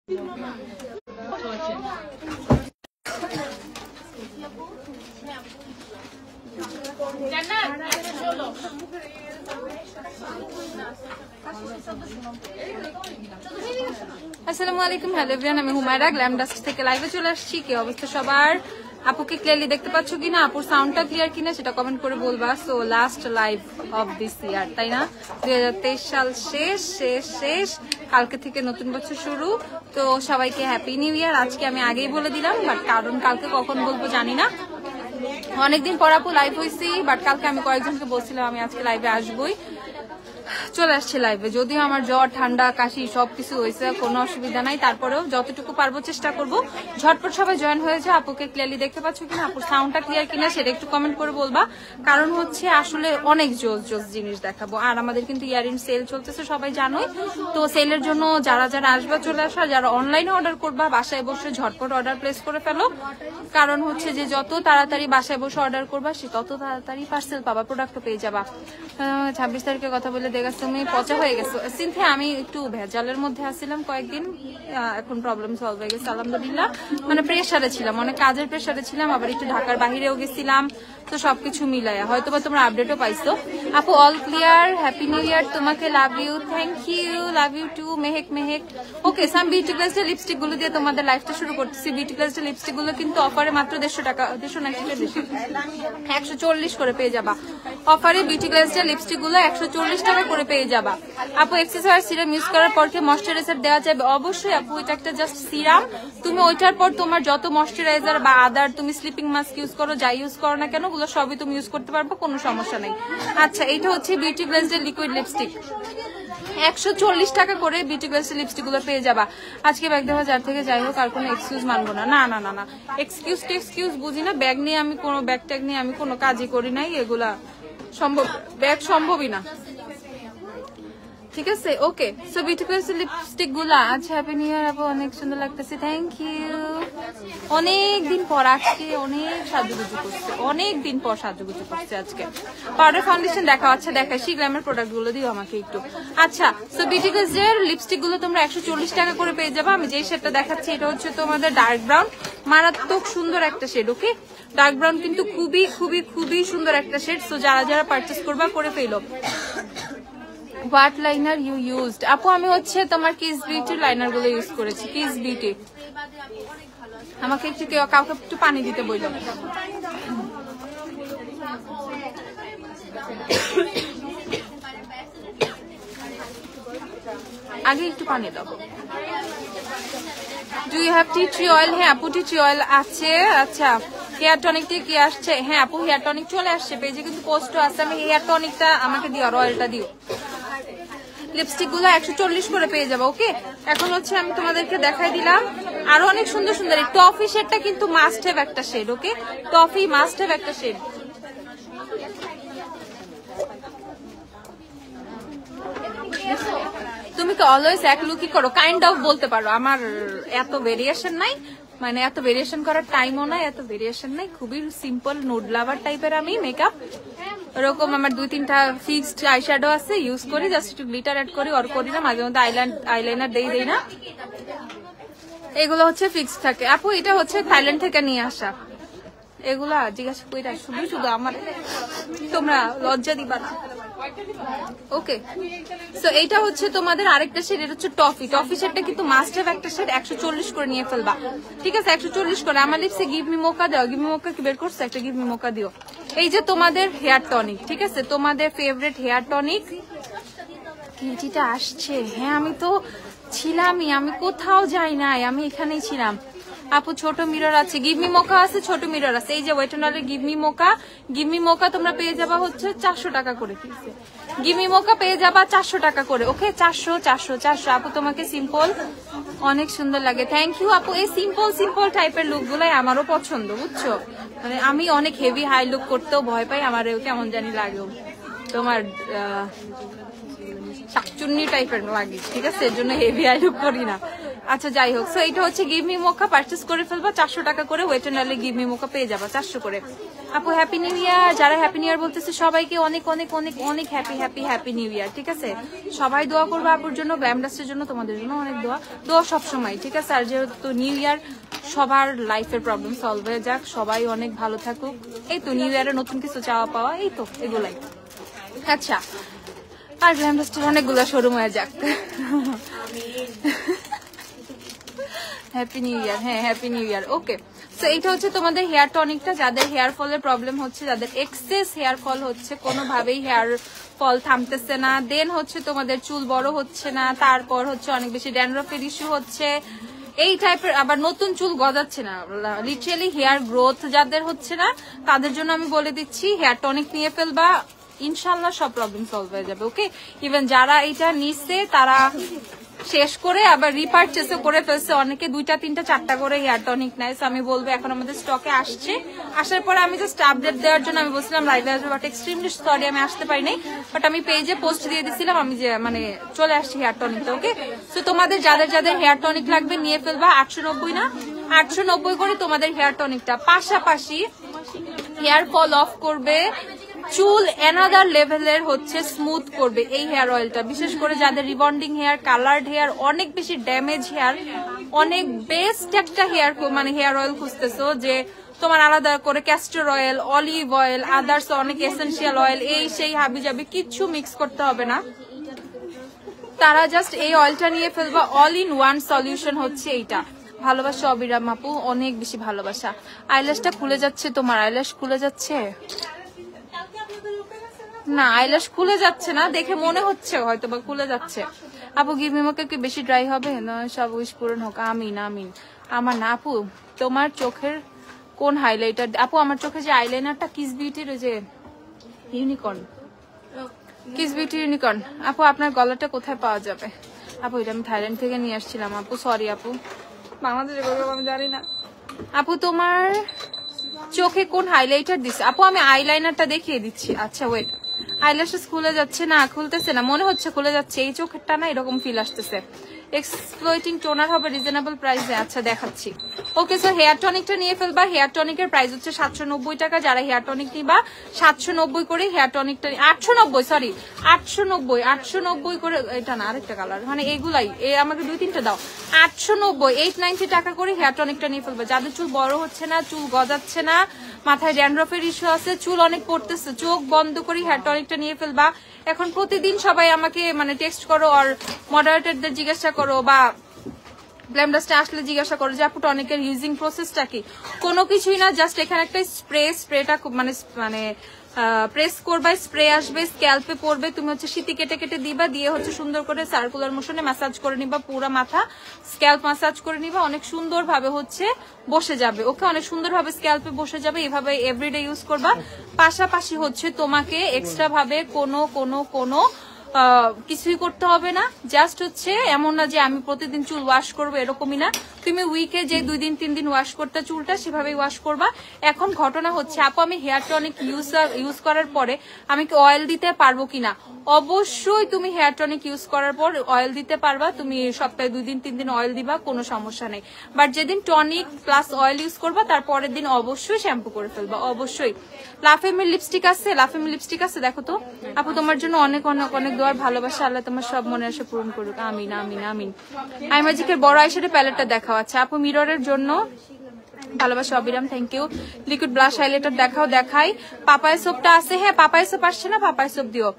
আসসালামু আলাইকুম, hello everyone, আমি হুমায়রা গ্ল্যাম ডাস্ট থেকে লাইভে চলে আসছি। কি অবস্থা সবার? আপুকে ক্লিয়ারলি দেখতে পাচ্ছ কিনা, আপুর সাউন্ডটা ক্লিয়ার কিনা সেটা কমেন্ট করে বলবা। So last live of this ইয়ার, তাই না? 2023 সাল শেষ, কালকে থেকে নতুন বছর শুরু। তো সবাইকে হ্যাপি নিউ ইয়ার। আজকে আমি আগেই বলে দিলাম, বাট কারণ কালকে কখন বলবো জানি না। অনেকদিন পর আপু লাইভ হয়েছি, বাট কালকে আমি কয়েকজনকে বলছিলাম আমি আজকে লাইভে আসবোই। চলে আসছে লাইভে। যদিও আমার জ্বর, ঠান্ডা, কাশি সবকিছু হয়েছে, কোনো অসুবিধা নাই। তারপরেও যতটুকু পারবো চেষ্টা করব। ঝটপট সবাই জয়েন হয়েছে। আপুকে ক্লিয়ারলি দেখতে পাচ্ছ কিনা, আপুর সাউন্ডটা ক্লিয়ার কিনা সেটা একটু কমেন্ট করে বলবা। কারণ হচ্ছে আসলে অনেক জোস জিনিস দেখাবো। আর আমাদের কিন্তু ইয়ারিং সেল চলতেছে, সবাই জানোই। তো সেলের জন্য যারা যারা আসবা চলে আসা, যারা অনলাইনে অর্ডার করবা বাসায় বসে ঝটপট অর্ডার প্লেস করে ফেলো। কারণ হচ্ছে যে যত তাড়াতাড়ি বাসায় বসে অর্ডার করবা সে তত তাড়াতাড়ি পার্সেল পাবা, প্রোডাক্টও পেয়ে যাবা। 26 তারিখের কথা বলে দেখাচ্ছ তুমি পচা হয়ে গেছো। সিনথিয়া, আমি একটু ভেজালের মধ্যে আসছিলাম কয়েকদিন, এখন প্রবলেম সলভ হয়ে গেছে আলহামদুলিল্লাহ। মানে প্রেশারে ছিলাম, অনেক কাজের প্রেশারে ছিলাম, আবার একটু ঢাকার বাহিরেও গেছিলাম। তো সবকিছু মিলাইয়া হয়তোবা তোমরা আপডেটও পাইছো। আপু all clear, happy new year তোমাকে, love you, thank you, love you too Mehek. Okay, some beauty গ্লাসের লিপস্টিক গুলো দিয়ে তোমাদের লাইফটা শুরু করতেছি। বিউটি গ্লাসের লিপস্টিক গুলো কিন্তু অফারে মাত্র 150 টাকা, 140 করে পেয়ে যাবা। অফারে বিউটি গ্লাসের লিপস্টিক গুলো 140 টাকা করে পেয়ে যাবা। আপু এক্সেসরি সিরাম ইউজ করার পর কি ময়শ্চারাইজার দেওয়া যাবে? অবশ্যই আপু, এটা একটা জাস্ট সিরাম। তুমি ওইটার পর তোমার যত ময়শ্চারাইজার বা আদার তুমি স্লিপিং মাস্ক ইউজ করো, যাই ইউজ করো না কেন, ওগুলো সবই তুমি ইউজ করতে পারবো, কোনো সমস্যা নেই। আচ্ছা, এটা হচ্ছে বিউটি গ্লাসের লিকুইড লিপস্টিক, 140 টাকা করে বিউটি গ্লাসের লিপস্টিক গুলো পেয়ে যাবা। আজকে ব্যাগ দেওয়া যার থেকে যাই হোক, আর কোনো এক্সকিউজ মানবো না। না, এক্সকিউজ বুঝি না। ব্যাগ নিয়ে আমি কোনো ব্যাগ ট্যাগ নিয়ে আমি কোনো কাজই করি নাই, এগুলা সম্ভব, ব্যাগ সম্ভবই না। ঠিক আছে, ওকে। সো বিউটি গ্লাসের লিপস্টিক গুলা আজ হ্যাপি নিউ ইয়ার আপু, অনেক সুন্দর লাগতেছে, থ্যাংক ইউ। অনেকদিন পর আজকে অনেক সাজুগুজু করছে, অনেকদিন পর সাজুগুজু করছে আজকে। পাউডার ফাউন্ডেশন দেখা, আচ্ছা দেখাচ্ছি গ্ল্যামের প্রোডাক্ট গুলো দিও আমাকে একটু। আচ্ছা, সো বিউটি গ্লাসের লিপস্টিক গুলো তোমরা 140 টাকা করে পেয়ে যাবা। আমি যেই শেডটা দেখাচ্ছি এটা হচ্ছে তোমাদের ডার্ক ব্রাউন, মারাত্মক সুন্দর একটা শেড। ওকে, ডার্ক ব্রাউন কিন্তু খুবই খুবই খুবই সুন্দর একটা শেড। সো যারা যারা পারচেস করবা করে ফেলো। What liner you used? আপু আমি হচ্ছে তোমার কিস বিউটির লাইনার গুলো ইউজ করেছি, কিস বিউটি। আমাকে একটু কাউকে একটু পানি দিতে বললাম। আগে একটু পানি দাও। Do you have tea tree oil? হ্যাঁ আপু, টি ট্রি অয়েল আছে। আচ্ছা, হেয়ার টনিকটা কি আসছে? হ্যাঁ আপু, হেয়ার টনিক চলে আসছে, পেজে কিন্তু পোস্টও আছে। আমি হেয়ার টনিকটা আমাকে দিও, আর অয়েলটা দিও। লিপস্টিক গুলো 140 করে পেয়ে যাবো। ওকে, এখন হচ্ছে আমি তোমাদেরকে দেখাই দিলাম আরো অনেক সুন্দর সুন্দর। টফি শেডটা কিন্তু মাস্ট হ্যাভ একটা shade. Okay, toffee must have একটা শেড। তুমি তো অলওয়েজ এক লুকই করো, কাইন্ড অফ বলতে পারো। আমার এত ভেরিয়েশন নাই, মানে এত ভেরিয়েশন করার টাইমও নাই, এত ভেরিয়েশন নাই। খুবই সিম্পল নুড লাভার টাইপের আমি মেকআপ। এরকম আমার 2-3টা ফিক্সড আইশ্যাডো আছে, ইউজ করি, জাস্ট একটু গ্লিটার অ্যাড করি, অর করি না, মাঝে মধ্যে আইলাইনার দেই না। এগুলো হচ্ছে ফিক্সড থাকে। আপু এটা হচ্ছে থাইল্যান্ড থেকে নিয়ে আসা, এগুলা জিজ্ঞাসা কইরা শুধু আমার, তোমরা লজ্জা দিবা না। ওকে, সো এইটা হচ্ছে তোমাদের আরেকটা শেড, এটা হচ্ছে টফি শেডটা কিন্তু মাস্ট হ্যাভ একটা শেড। 140 করে নিয়ে ফেলবা, ঠিক আছে? 140 করে। আমার লিপসে গিভ মি মোকা দাও, গিভ মি মোকা কি বের করছে, একটা গিভ মি মোকা দিও। এই যে তোমাদের হেয়ার টনিক, ঠিক আছে, তোমাদের ফেভারিট হেয়ার টনিক কিউটিটা আসছে। হ্যাঁ আমি তো ছিলামই, আমি কোথাও যাই নাই, আমি এখানেই ছিলাম। আপু ছোট মিরর আছে, গিভ মি মোকা আছে, ছোট মিরর আছে। এই যে ওয়েট এন্ড অলের গিভ মি মোকা তোমরা পেয়ে যাবা হচ্ছে 400 টাকা করে। ঠিক আছে, গিভ মি মোকা পেয়ে যাবা 400 টাকা করে। ওকে, 400। আপু তোমাকে সিম্পল অনেক সুন্দর লাগে, থ্যাংক ইউ আপু। এই সিম্পল টাইপের লুক গুলাই আমারও পছন্দ, বুঝছো? মানে আমি অনেক হেভি হাই লুক করতেও ভয় পাই, আমার কেমন জানি লাগে, তোমার শাকচুন্নি টাইপের লাগে, ঠিক আছে? এর জন্য হেভি হাই লুক করি না। আচ্ছা যাই হোক, সো এটা হচ্ছে গিভ মি মোকা, পারচেস করে ফেলবা 400 টাকা করে, ওয়েট এন্ড অয়েলে গিভ মি মোকা পেয়ে যাবা 400 করে। আপু হ্যাপি নিউ ইয়ার, যারা হ্যাপি নিউ ইয়ার বলতেছে সবাইকে অনেক অনেক অনেক অনেক হ্যাপি হ্যাপি হ্যাপি নিউ ইয়ার, ঠিক আছে? সবাই দোয়া করবো আপুর জন্য, গ্ল্যামডাস্টের জন্য, তোমাদের জন্য অনেক দোয়া সবসময়, ঠিক আছে? আর যেহেতু নিউ ইয়ার, সবার লাইফের প্রবলেম সলভ হয়ে যাক, সবাই অনেক ভালো থাকুক, এই তো নিউ ইয়ারে নতুন কিছু চাওয়া পাওয়া, এই তো এগুলাই। আচ্ছা, আর গ্ল্যামডাস্টের অনেকগুলো শোরুম হয়ে যাক। হ্যাপি নিউ ইয়ার, হ্যাঁ হ্যাপি নিউ ইয়ার। ওকে, সো এটা হচ্ছে তোমাদের হেয়ার টনিকটা, যাদের হেয়ার ফলের প্রবলেম হচ্ছে, যাদের এক্সেস হেয়ার ফল হচ্ছে, কোনোভাবেই হেয়ার ফল থামতেছে না, দেন হচ্ছে তোমাদের চুল বড় হচ্ছে না, তারপর হচ্ছে অনেক বেশি ড্যান্ড্রফের ইস্যু হচ্ছে, এই টাইপের, আবার নতুন চুল গজাচ্ছে না, লিটারালি হেয়ার গ্রোথ যাদের হচ্ছে না, তাদের জন্য আমি বলে দিচ্ছি হেয়ার টনিক নিয়ে ফেলবা, ইনশাল্লাহ সব প্রবলেম সলভ হয়ে যাবে। ওকে, ইভেন যারা এটা নিচ্ছে তারা শেষ করে আবার রিপারচেস করে ফেলছে, অনেকে 2টা 3টা 4টা করে হেয়ার টনিক নেয়। আমি বলবো এখন আমাদের স্টকে আসছে, আসার পরে আমি জাস্ট আপডেট দেওয়ার জন্য আমি বলছিলাম লাইভে আসবো, বাট এক্সট্রিমলি সরি আমি আসতে পারি নাই, বাট আমি পেজে পোস্ট দিয়ে দিছিলাম আমি যে মানে চলে আসছি হেয়ার টনিকটা। ওকে, সো তোমাদের যাদের যাদের হেয়ার টনিক লাগবে নিয়ে ফেলবা, 890 না 890 করে তোমাদের হেয়ার টনিকটা, পাশাপাশি হেয়ার ফল অফ করবে, চুল অ্যানাদার লেভেলের হচ্ছে স্মুথ করবে এই হেয়ার অয়েলটা, বিশেষ করে যাদের রিবন্ডিং হেয়ার, কালার্ড হেয়ার, অনেক বেশি ড্যামেজ হেয়ার, অনেক বেস্ট একটা হেয়ার মানে হেয়ার অয়েল খুঁজতেছো যে তোমার আলাদা করে castor oil, olive oil, others অনেক এসেন্সিয়াল অয়েল, এই সেই হাবি যাবি কিচ্ছু মিক্স করতে হবে না, তারা জাস্ট এই অয়েলটা নিয়ে ফেলবা। অল ইন ওয়ান সলিউশন হচ্ছে এইটা। ভালোবাসা অবিরাম আপু, অনেক বেশি ভালোবাসা। আইল্যাশটা খুলে যাচ্ছে, তোমার আইল্যাশ খুলে যাচ্ছে না, আইল্যাশ খুলে যাচ্ছে না, দেখে মনে হচ্ছে হয়তো বা খুলে যাচ্ছে। আপু গিভ মি মোকা কি বেশি ড্রাই হবে? না, সব উইশ পূরণ হোক, আমিন আমিন। আমার না আপু, তোমার চোখের কোন হাইলাইটার? আপু আমার চোখে যে আইলাইনারটা কিস বিউটির, ওই যে ইউনিকর্ন, কিস বিউটি ইউনিকর্ন। আপু আপনার গলাটা কোথায় পাওয়া যাবে? আপু এটা আমি থাইল্যান্ড থেকে নিয়ে আসছিলাম আপু, সরি আপু, বাংলাদেশে আমি জানি না। আপু তোমার চোখে কোন হাইলাইটার দিচ্ছে? আপু আমি আইলাইনারটা দেখিয়ে দিচ্ছি। আচ্ছা ওয়েট, আইল্যাশেস খুলে যাচ্ছে না, খুলতেছে না, মনে হচ্ছে খুলে যাচ্ছে, এই চোখেরটা না এরকম ফিল আসতেছে। এক্সপ্লয়েটিং টোনার হবে রিজনেবল প্রাইসে, আচ্ছা দেখাচ্ছি। ওকে, সো হেয়ার টনিকটা নিয়ে ফেলবা, হেয়ার টনিকের প্রাইস হচ্ছে 790 টাকা, যারা হেয়ার টনিক নিবা 790 করে হেয়ার টনিকটা, 890 সরি 890 করে, এটা না আরেকটা কালার, মানে এগুলাই, আমাকে 2-3টা দাও, 890 890 টাকা করে হেয়ার টনিকটা নিয়ে ফেলবা। যাদের চুল বড় হচ্ছে না, চুল গজাচ্ছে না, মাথায় ড্যান্ড্রফের ইস্যু আছে, চুল অনেক পড়তেছে, চোখ বন্ধ করে হেয়ার টনিকটা নিয়ে ফেলবা। এখন প্রতিদিন সবাই আমাকে মানে টেক্সট করো আর মডারেটরদের জিজ্ঞাসা করো বা গ্ল্যামডাস্টে আসলে জিজ্ঞাসা করো যে আপু টনিকের ইউজিং প্রসেসটা কি। কোনো কিছুই না, জাস্ট এখানে একটা স্প্রেটা মানে প্রেস করবা, স্প্রে আসবে, স্ক্যাল্পে পড়বে, তুমি হচ্ছে শীতি কেটে কেটে দিবা, দিয়ে হচ্ছে সুন্দর করে সার্কুলার মোশনে ম্যাসাজ করে নিবা, পুরো মাথা স্ক্যাল্প ম্যাসাজ করে নিবা, অনেক সুন্দর ভাবে হচ্ছে বসে যাবে। ওকে, অনেক সুন্দর ভাবে স্ক্যাল্পে বসে যাবে, এভাবে এভরিডে ইউজ করবা। পাশাপাশি হচ্ছে তোমাকে এক্সট্রা ভাবে কোনো কিছুই করতে হবে না, জাস্ট হচ্ছে এমন না যে আমি প্রতিদিন চুল ওয়াশ করবো, এরকমই না, তুমি উইকে যে 2 দিন 3 দিন ওয়াশ করতে চুলটা সেভাবেই ওয়াশ করবা। এখন ঘটনা হচ্ছে আপু আমি হেয়ার টনিক ইউজ করার পরে আমি কি অয়েল দিতে পারবো কিনা? অবশ্যই তুমি হেয়ার টনিক ইউজ করার পর অয়েল দিতে পারবা, তুমি সপ্তাহে 2 দিন 3 দিন অয়েল দিবা, কোনো সমস্যা নেই। বাট যেদিন টনিক প্লাস অয়েল ইউজ করবা তার পরের দিন অবশ্যই শ্যাম্পু করে ফেলবা, অবশ্যই। লাফেমির লিপস্টিক আছে, লাফেমির লিপস্টিক আছে, দেখো তো আপু, তোমার জন্য অনেক অনেক অনেক দোয়ার ভালোবাসা, আল্লাহ তোমার সব মনে আসে পূরণ করুক, আমিন আমিন আমিন। আইম্যাজিকের বড় আইশ্যাডো প্যালেটটা দেখাও। আচ্ছা আপু মিররের জন্য ভালোবাসা অবিরাম, thank you. Liquid blush highlighter দেখাও, দেখাই। পাপায়া সোপটা আছে, হ্যাঁ পাপায়া সোপ আসছে না, পাপায়া সোপ দিও।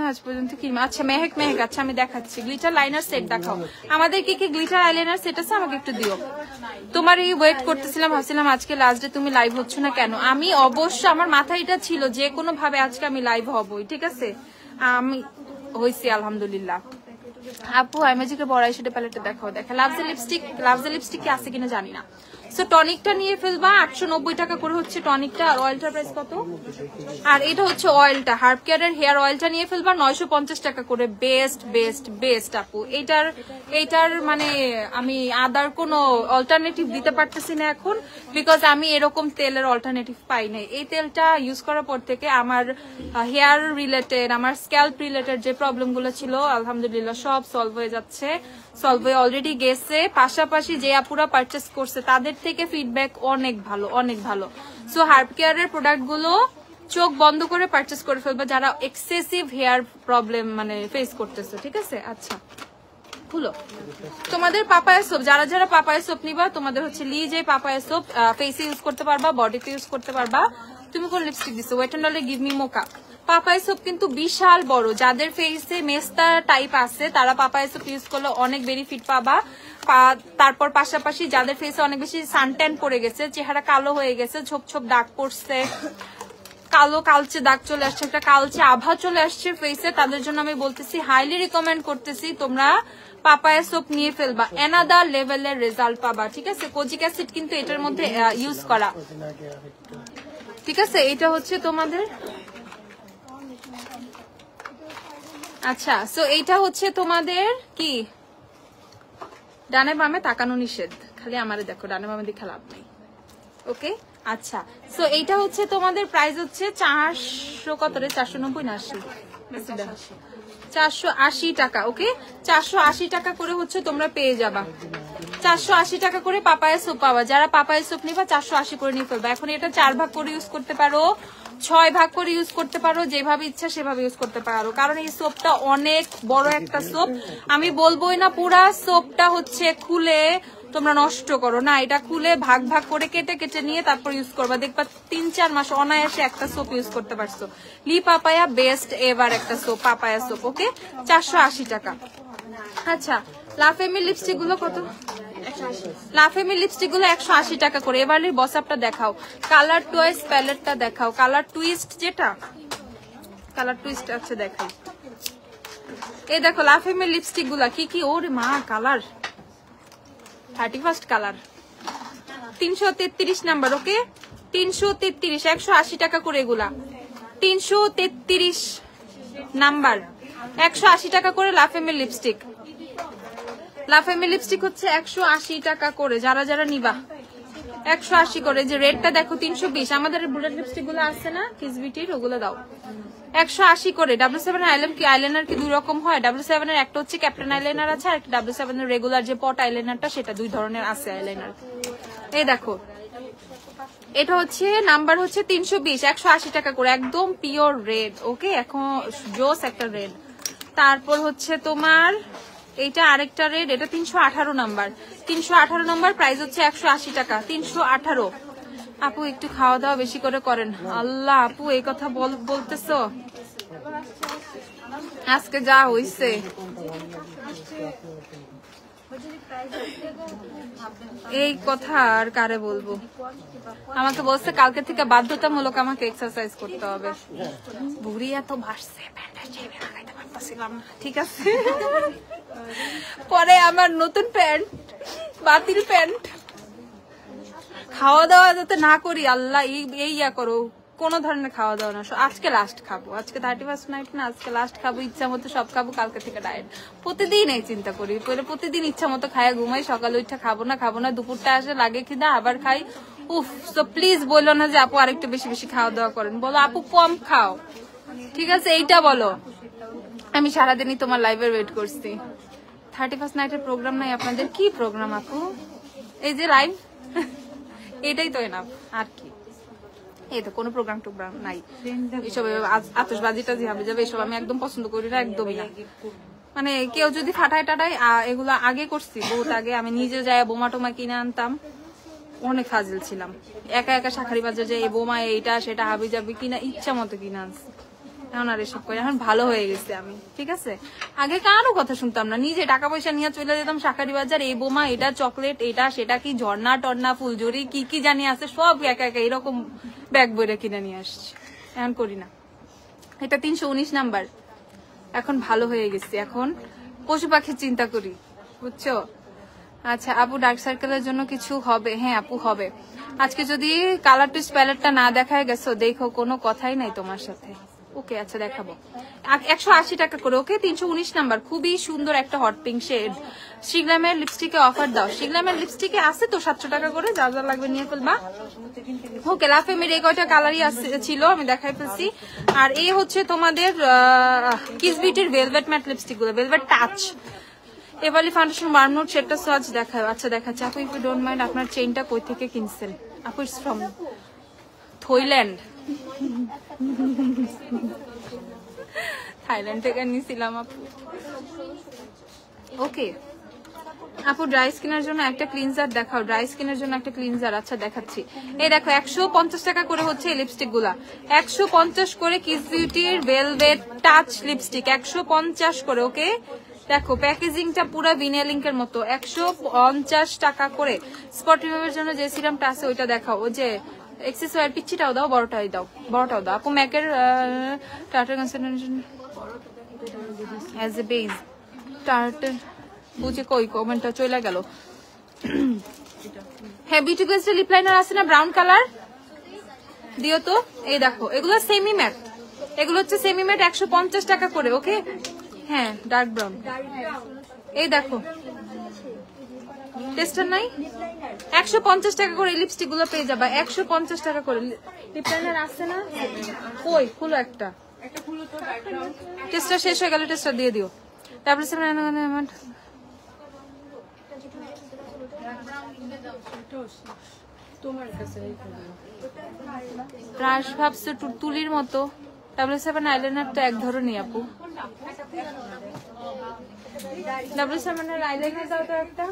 আজ পর্যন্ত কি, আচ্ছা মেহেক, আচ্ছা আমি দেখাচ্ছি। গ্লিটার লাইনার সেট দেখাও, আমাদের কি কি গ্লিটার আইলাইনার সেট আছে, আমাকে একটু দিও। তোমার এই ওয়েট করতেছিলাম, ভাবছিলাম আজকে লাস্ট ডে, তুমি লাইভ হচ্ছ না কেন? আমি অবশ্য আমার মাথায় এটা ছিল যে কোনো ভাবে আজকে আমি লাইভ হবই, ঠিক আছে, আমি হয়েছি আলহামদুলিল্লাহ। আপু আইম্যাজিকের বড় আইশ্যাডো প্যালেটটা দেখাও, দেখা। লাভজে লিপস্টিক কি আছে কিনা জানি না। সো টনিকটা নিয়ে ফেলবা, 890 টাকা করে হচ্ছে টনিকটা, আর অয়েলটার প্রাইস কত? আর এটা হচ্ছে অয়েলটা, হার্ব কেয়ারের হেয়ার অয়েলটা নিয়ে ফেলবা 950 টাকা করে। বেস্ট আপু, এইটার মানে আমি আদার কোনো অল্টারনেটিভ দিতে পারতেছি না এখন, বিকজ আমি এরকম তেলের অল্টারনেটিভ পাই নাই। এই তেলটা ইউজ করার পর থেকে আমার হেয়ার রিলেটেড, আমার স্ক্যাল্প রিলেটেড যে প্রবলেমগুলো ছিল আলহামদুলিল্লাহ সব সলভ হয়ে যাচ্ছে। সলভ হয়ে অলরেডি গেছে। পাশাপাশি যে আপুরা পারচেস করছে তাদের থেকে ফিডব্যাক অনেক ভালো, অনেক ভালো। সো হার্ব কেয়ারের প্রোডাক্ট গুলো চোখ বন্ধ করে পারচেস করে ফেলবে যারা এক্সেসিভ হেয়ার প্রবলেম মানে ফেস করতেছে, ঠিক আছে? আচ্ছা খুলো তোমাদের পাপায়া সোপ, যারা যারা পাপায়া সোপ নিবা তোমাদের হচ্ছে লিজে পাপায়া সোপ ফেসে ইউজ করতে পারবা, বডিতে ইউজ করতে পারবা। তুমি কোন লিপস্টিক দিছো? Wait and give me mocha. Papaya soap কিন্তু বিশাল বড়, যাদের ফেসে মেস্তা টাইপ আছে তারা পাপায়া সোপ ইউজ করলে অনেক বেনিফিট পাবা। তারপর পাশাপাশি যাদের ফেসে অনেক বেশি সানট্যান পড়ে গেছে, চেহারা কালো হয়ে গেছে, ছোপ ছোপ দাগ পড়ছে, কালো কালচে দাগ চলে আসছে, একটা কালচে আভা চলে আসছে ফেসে, তাদের জন্য আমি বলতেছি হাইলি রিকমেন্ড করতেছি তোমরা পাপায়া সোপ নিয়ে ফেলবা, অ্যানাদার লেভেলের রেজাল্ট পাবা, ঠিক আছে? কোজিক অ্যাসিড কিন্তু এটার মধ্যে ইউজ করা, ঠিক আছে? এটা হচ্ছে তোমাদের আচ্ছা। সো এইটা হচ্ছে তোমাদের কি, ডানে বামে তাকানো নিষেধ, খালি আমারে দেখো, ডানে বামে দেখে লাভ নেই, ওকে? আচ্ছা সো এইটা হচ্ছে তোমাদের প্রাইস হচ্ছে 400 কত রে, 490 না 80, 480 টাকা, ওকে? 480 টাকা করে হচ্ছে তোমরা পেয়ে যাবা, 480 টাকা করে পাপায়া সোপ পাবা। যারা পাপায়া সোপ নিবা 480 করে নিয়ে ফেলবা। এখন এটা 4 ভাগ করে ইউজ করতে পারো, 6 ভাগ করে ইউজ করতে পারো, যেভাবে ইচ্ছা সেভাবে ইউজ করতে পারো, কারণ এই সোপটা অনেক বড় একটা সোপ। আমি বলবোই না পুরা সোপটা হচ্ছে খুলে তোমরা নষ্ট করো, না, এটা খুলে ভাগ ভাগ করে কেটে কেটে নিয়ে তারপর ইউজ করবা, দেখবা 3-4 মাস অনায়াসে একটা সোপ ইউজ করতে পারছো। লি পাপায়া বেস্ট এবার একটা সোপ, পাপায়া সোপ, ওকে? 480 টাকা। আচ্ছা লাফেমি লিপস্টিক গুলো কত? লাফেমি লিপস্টিক গুলো 180 টাকা করে। এবারে বসাপটা দেখাও, কালার টুইস্ট প্যালেটটা দেখাও, কালার টুইস্ট যেটা কালার টুইস্ট আছে দেখাই। এই দেখো লাফেমি লিপস্টিক গুলা কি কি, ওরে মা কালার 31st কালার, 333 নাম্বার, ওকে? 333, 180 টাকা করে এগুলা, 333 নাম্বার, 180 টাকা করে লাফেমি লিপস্টিক। লাফেমি লিপস্টিক হচ্ছে 180 টাকা করে, যারা যারা নিবা 180 করে। যে রেডটা দেখো 320, আমাদের বুলেট লিপস্টিক গুলো আছে না কিস বিউটির, ওগুলো দাও 180 করে। W7 আইলাইনার কি দুই রকম হয়, W7 এর একটা হচ্ছে ক্যাপ্টেন আইলাইনার আছে, আর একটা W7 এর রেগুলার যে পট আইলাইনারটা, সেটা দুই ধরনের আছে আইলাইনার। এই দেখো এটা হচ্ছে নাম্বার হচ্ছে 320, 180 টাকা করে, একদম পিওর রেড, ওকে? এখন জোস একটা রেড। তারপর হচ্ছে তোমার এইটা আরেকটা রেড, এটা 318 নাম্বার, 318 নাম্বার, প্রাইস হচ্ছে 180 টাকা, 318। আপু একটু খাওয়া দাওয়া বেশি করে করেন। আল্লাহ আপু এই কথা বলতেছো, আজকে যা হইছে। এই কথা আর কারে বলবো, আমাকে বলছে কালকে থেকে বাধ্যতামূলক আমাকে এক্সারসাইজ করতে হবে। বুড়ি এত ভাসছে, ঠিক আছে? পরে আমার নতুন প্যান্ট, বাতিল প্যান্ট, খাওয়া দাওয়া যাতে না করি, আল্লাহ এই ইয়া করো, কোন ধরনের খাওয়া দাওয়া না। আজকে লাস্ট খাবো, আজকে 31st নাইট না, আজকে লাস্ট খাবো, ইচ্ছা মতো সব খাবো, কালকে থেকে ডায়েট। প্রতিদিন এই চিন্তা করি, প্রতিদিন ইচ্ছা মতো খায় ঘুমাই, সকালে উঠে খাবো না, দুপুরটা আসে লাগে খিদা আবার খাই। উফ, তো প্লিজ বলো না যে আপু আরেকটু বেশি বেশি খাওয়া দাওয়া করেন, বলো আপু কম খাও, ঠিক আছে? এইটা বলো। আমি সারাদিনই তোমার লাইভের ওয়েট করছি। 31st নাইটের প্রোগ্রাম নাই আপনাদের? কি প্রোগ্রাম আপু? এই যে লাইভ, এটাই তো এনাফ, আর কি? এই তো কোনো প্রোগ্রাম টোগ্রাম নাই, এসব আতশবাজিটা যে হবে যাবে এসব আমি একদম পছন্দ করি না, একদমই না। মানে কেউ যদি ফাটায় টাটায়, এগুলো আগে করছি বহুত আগে, আমি নিজে যাই বোমা টোমা কিনে আনতাম, অনেক ফাজিল ছিলাম, একা একা শাখারি বাজার যাই বোমা এইটা সেটা হাবি যাবি কিনা ইচ্ছা মতো কিনে আনছি। এখন আর এসব করে, এখন ভালো হয়ে গেছে আমি, ঠিক আছে? আগে কারো কথা শুনতাম না, নিজে টাকা পয়সা নিয়ে চলে যেতাম শাকারি বাজার, এই বোমা এটা চকলেট এটা সেটা কি ঝর্ণা টর্না ফুলঝুরি কি কি জানি আছে সব একা একা এরকম ব্যাগ বইরে কিনে নিয়ে আসছি, এখন করি না। এটা 319 নাম্বার, এখন ভালো হয়ে গেছি, এখন পশু পাখির চিন্তা করি, বুঝছো? আচ্ছা আপু ডার্ক সার্কেলের জন্য কিছু হবে? হ্যাঁ আপু হবে। আজকে যদি কালার টুইস্ট প্যালেটটা না দেখায় গেছো, দেখো কোনো কথাই নাই তোমার সাথে, ওকে? আচ্ছা দেখাবো, 180 টাকা করে, ওকে? 319 নাম্বার, খুবই সুন্দর একটা হট পিঙ্ক শেড। শিগ্রামের লিপস্টিকে অফার দাও, শিগ্রামের লিপস্টিকে আছে তো 700 টাকা করে, যা যা লাগবে নিয়ে ফেলবা, ওকে? লাফেমির এই কয়টা কালারই ছিল, আমি দেখাই ফেলছি। আর এই হচ্ছে তোমাদের কিস বিউটির ভেলভেট ম্যাট লিপস্টিক গুলো, velvet touch, Everly foundation warm note সেটটা সোয়াচ দেখায়। আচ্ছা দেখাচ্ছে আপু, ইফ ইউ ডোন্ট মাইন্ড আপনার চেইনটা কই থেকে কিনছেন? আপু ইটস ফ্রম থাইল্যান্ড। থাইল্যান্ড থেকে নিয়েছিলাম আপু। ওকে আপু, ড্রাই স্কিনের জন্য একটা ক্লিনজার দেখাও। ড্রাই স্কিনের জন্য একটা ক্লিনজার, আচ্ছা দেখাচ্ছি। এই দেখো 150 টাকা করে হচ্ছে এই লিপস্টিক গুলা, 150 করে কিস বিউটির ভেলভেট টাচ লিপস্টিক, 150 করে। ওকে দেখো প্যাকেজিংটা পুরো ভিনেলিংকের মতো, 150 টাকা করে। স্পট রিমুভের জন্য যে সিরামটা আছে ওইটা দেখাও। ও যে এক্সেসরি পিচ্ছিটাও দাও, বড়টাই দাও, বড়টাও দাও আপু। ম্যাকের tartar concentration as a base tartar বুঝে কই কমেন্টটা চলে গেল। হ্যাঁ বিউটি বেস্টের লিপ লাইনার আছে না ব্রাউন কালার, দিও তো। এই দেখো এগুলো সেমি ম্যাট, এগুলো হচ্ছে সেমি ম্যাট, 150 টাকা করে। ওকে হ্যাঁ ডার্ক ব্রাউন। এই দেখো টেস্টার নাই, 150 টাকা করে লিপস্টিক গুলো পেয়ে যাবা, 150 টাকা করে। লিপ লাইনার আছে না কই, খুলো একটা, টেস্টার শেষ হয়ে গেল, টেস্টার দিয়ে দিও। তারপরে ব্রাশ ভাবছো তুলির মতো। W7 আইলাইনার তো এক ধরনই আপু। W7 এর আইলাইনার দাও তো একটা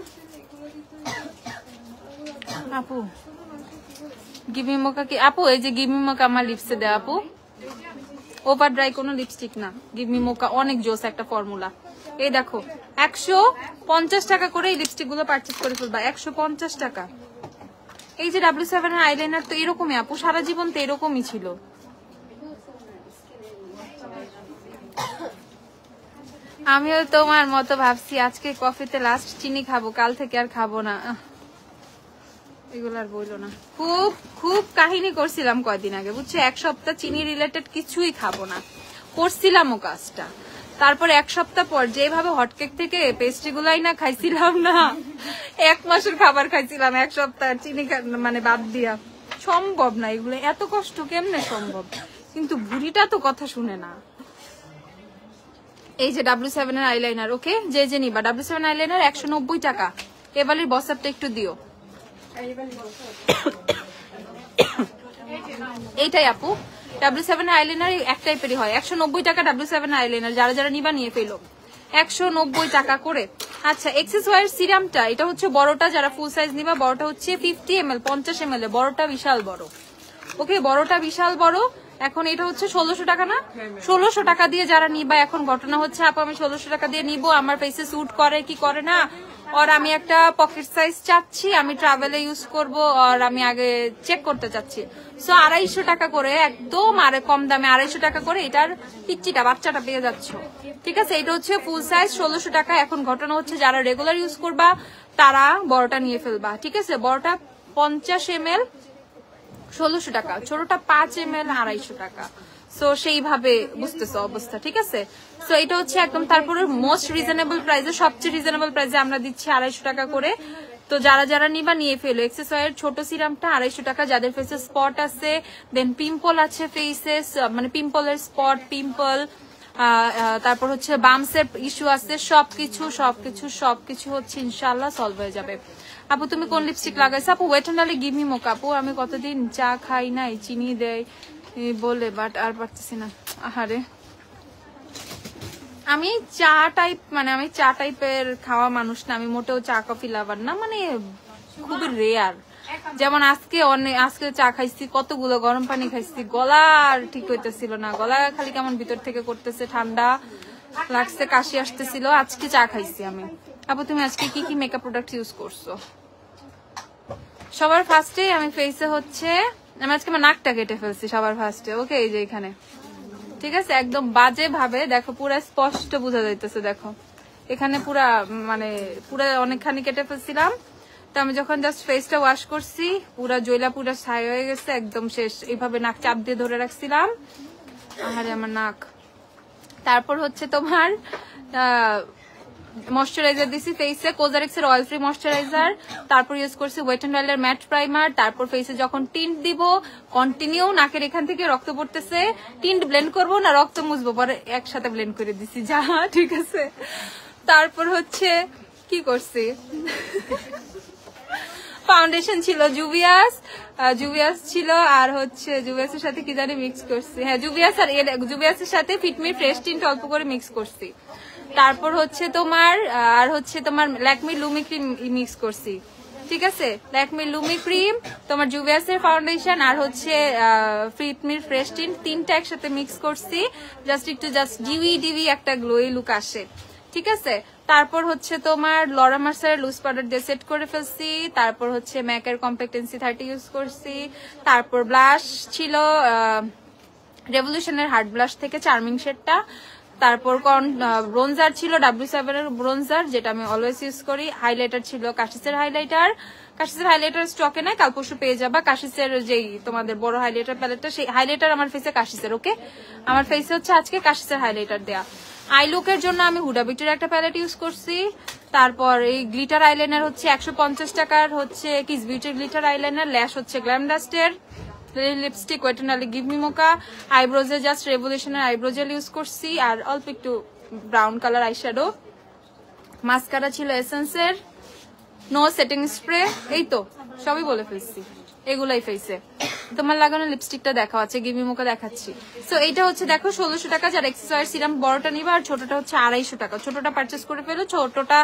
আপু। গিভমি মোকা কি আপু? এই যে গিভমি মোকা আমার লিপসে দেয় আপু, ওভার ড্রাই কোনো লিপস্টিক না। গিভমি মোকা অনেক জোস একটা ফর্মুলা। এই দেখো 150 টাকা করে এই লিপস্টিক গুলো পারচেজ করে ফেলবা, 150 টাকা। এই যে W7 এর আইলাইনার তো এরকমই আপু, সারা জীবন তো এরকমই ছিল। আমিও তোমার মতো ভাবছি আজকে কফিতে লাস্ট চিনি খাবো, কাল থেকে আর খাবো না। এগুলো আর বইলো না, খুব খুব কাহিনী করছিলাম কয়দিন আগে বুঝছো, এক সপ্তাহ চিনি রিলেটেড কিছুই খাবো না করছিলাম ও কাজটা। তারপর এক সপ্তাহ পর যেভাবে হটকেক থেকে পেস্ট্রি গুলাই না খাইছিলাম না, 1 মাসের খাবার খাইছিলাম এক সপ্তাহ চিনি মানে বাদ দিয়া। সম্ভব না এগুলো, এত কষ্ট কেমনে সম্ভব? কিন্তু বুড়িটা তো কথা শুনে না। এই যে W7 এর আইলাইনার, ওকে যে নিবা W7 আইলাইনার 190 টাকা। এবারের বসারটা একটু দিও। এইটাই আপু W7 আইলাইনার এক টাইপেরই হয়, 190 টাকা W7 আইলাইনার। যারা যারা নিবা নিয়ে ফেলো, 190 টাকা করে। আচ্ছা এক্সেসওয়ার সিরামটা, এটা হচ্ছে বড়টা, যারা ফুল সাইজ নিবা বড়টা হচ্ছে 50 ml 50 ml, বড়টা বিশাল বড়। ওকে বড়টা বিশাল বড়। এখন এটা হচ্ছে 1600 টাকা না, 1600 টাকা দিয়ে যারা নিবা। এখন ঘটনা হচ্ছে আপু আমি 1600 টাকা দিয়ে নিবো, আমার ফেসে স্যুট করে কি করে না, আর আমি একটা পকেট সাইজ চাচ্ছি, আমি ট্রাভেলে ইউজ করব, আর আমি আগে চেক করতে চাচ্ছি। সো 250 টাকা করে, একদম আরে কম দামে 250 টাকা করে এটার পিচ্চিটা বাচ্চাটা পেয়ে যাচ্ছ। ঠিক আছে, এটা হচ্ছে ফুল সাইজ 1600 টাকা। এখন ঘটনা হচ্ছে যারা রেগুলার ইউজ করবা তারা বড়টা নিয়ে ফেলবা। ঠিক আছে, বড়টা 50 ml 1600 টাকা, ছোটটা 5 ml 250 টাকা। সো সেইভাবে বুঝতেছো অবস্থা। ঠিক আছে, সো এটা হচ্ছে একদম তারপরে মোস্ট রিজনেবল প্রাইসে, সবচেয়ে রিজনেবল প্রাইসে আমরা দিচ্ছি 250 টাকা করে। তো যারা যারা নিবা নিয়ে ফেলো। এক্সেসওয়ার ছোট সিরামটা 250 টাকা। যাদের ফেসে স্পট আছে, দেন পিম্পল আছে ফেসে, মানে পিম্পলের স্পট, পিম্পল, তারপর হচ্ছে বামসের ইস্যু আছে, সবকিছু হচ্ছে ইনশাআল্লাহ সলভ হয়ে যাবে। আপু তুমি কোন লিপস্টিক লাগাইছো? আপু wait and give me mocha. আপু আমি কতদিন চা খাই নাই, চিনি দেয় বলে, বাট আর পারতেছি না। আহারে আমি চা টাইপের খাওয়া মানুষ না, আমি মোটেও চা কফি লাভার না, মানে খুবই রেয়ার। যেমন আজকে চা খাইছি, কতগুলো গরম পানি খাইছি, গলা আর ঠিক হইতেছিল না, গলা খালি কেমন ভিতর থেকে করতেছে, ঠান্ডা লাগছে, কাশি আসতেছিল। আজকে চা খাইছি আমি। আপু তুমি আজকে কি কি মেকআপ প্রোডাক্ট ইউজ করছো? সবার ফার্স্টে আমি ফেসে হচ্ছে, আমি আজকে আমার নাকটা কেটে ফেলছি সবার ফার্স্টে। ওকে এই যে এখানে, ঠিক আছে, একদম বাজে ভাবে দেখো, পুরো স্পষ্ট বোঝা যাইতেছে। দেখো এখানে পুরা অনেকখানি কেটে ফেলছিলাম। তো আমি যখন জাস্ট ফেসটা ওয়াশ করছি, পুরা জয়লা পুরা ছাই হয়ে গেছে, একদম শেষ। এইভাবে নাক চাপ দিয়ে ধরে রাখছিলাম, আরে আমার নাক। তারপর হচ্ছে তোমার ময়শ্চারাইজার দিছি ফেসে, কোজারেক্সের অয়েল ফ্রি ময়শ্চারাইজার। তারপর ইউজ করছি ওয়েট এন্ড ওয়াইল্ডের ম্যাট প্রাইমার। তারপর ফেসে যখন টিন্ট দিব, কন্টিনিউ নাকের এখান থেকে রক্ত পড়তেছে, টিন্ট ব্লেন্ড করবো না রক্ত মুছবো, পরে একসাথে ব্লেন্ড করে দিছি যা। ঠিক আছে, তারপর হচ্ছে কি করছি, ফাউন্ডেশন ছিল জুভিয়াস ছিল, আর হচ্ছে জুভিয়াসের সাথে কি জানি মিক্স করছি, হ্যাঁ জুভিয়াসের সাথে ফিটমি ফ্রেশ টিন্ট অল্প করে মিক্স করছি। তারপর হচ্ছে তোমার আর হচ্ছে তোমার ল্যাকমি লুমি ক্রিম মিক্স করছি, ঠিক আছে, ল্যাকমি লুমি ক্রিম, তোমার জুভিয়াসের ফাউন্ডেশন আর হচ্ছে ফিটমির ফ্রেশ টিন্ট, তিনটা একসাথে মিক্স করছি, জাস্ট ডিভি একটা গ্লোই লুক আসে, ঠিক আছে। তারপর হচ্ছে তোমার লরা মার্সারের লুজ পাউডার দিয়ে সেট করে ফেলছি। তারপর হচ্ছে ম্যাকের কম্প্যাক্টেন্সি 30 ইউজ করছি। তারপর ব্লাশ ছিল রেভলিউশনের হার্ড ব্লাশ থেকে চার্মিং শেডটা। তারপর ব্রোনজার ছিল W7 এর ব্রোনজার, যেটা আমি অলওয়েজ ইউজ করি। হাইলাইটার ছিল কাশিসের হাইলাইটার স্টকে নাই, কাল পরশু পেয়ে যাবা। কাশিসের যেই তোমাদের বড় হাইলাইটার প্যালেটটা, সেই হাইলাইটার আমার ফেসে কাশিসের, ওকে, আমার ফেসে হচ্ছে আজকে কাশিসের হাইলাইটার দেয়া। আই লুকের জন্য আমি হুডা বিউটির একটা প্যালেট ইউজ করছি। তারপর এই গ্লিটার আইলাইনার হচ্ছে 150 টাকার হচ্ছে কিস বিউটির গ্লিটার আইলাইনার। ল্যাশ হচ্ছে গ্ল্যাম ডাস্টের। Lipstick wet and only give me mocha. আইব্রোজে জাস্ট রেভলিউশনের আইব্রো জেল ইউজ করছি, আর অল্প একটু ব্রাউন কালার আইশ্যাডো। মাস্কারা ছিল এসেন্সের। No setting spray. এই তো সবই বলে ফেলছি, এগুলাই ফেসে। তোমার লাগানো লিপস্টিকটা দেখা আছে, গিভমি মোকা দেখাচ্ছি। সো এইটা হচ্ছে দেখো 1600 টাকা, যার এক্সেসরি সিরাম বড়টা নিবা, আর ছোটটা হচ্ছে 250 টাকা। ছোটটা পারচেস করে ফেলো, ছোটটা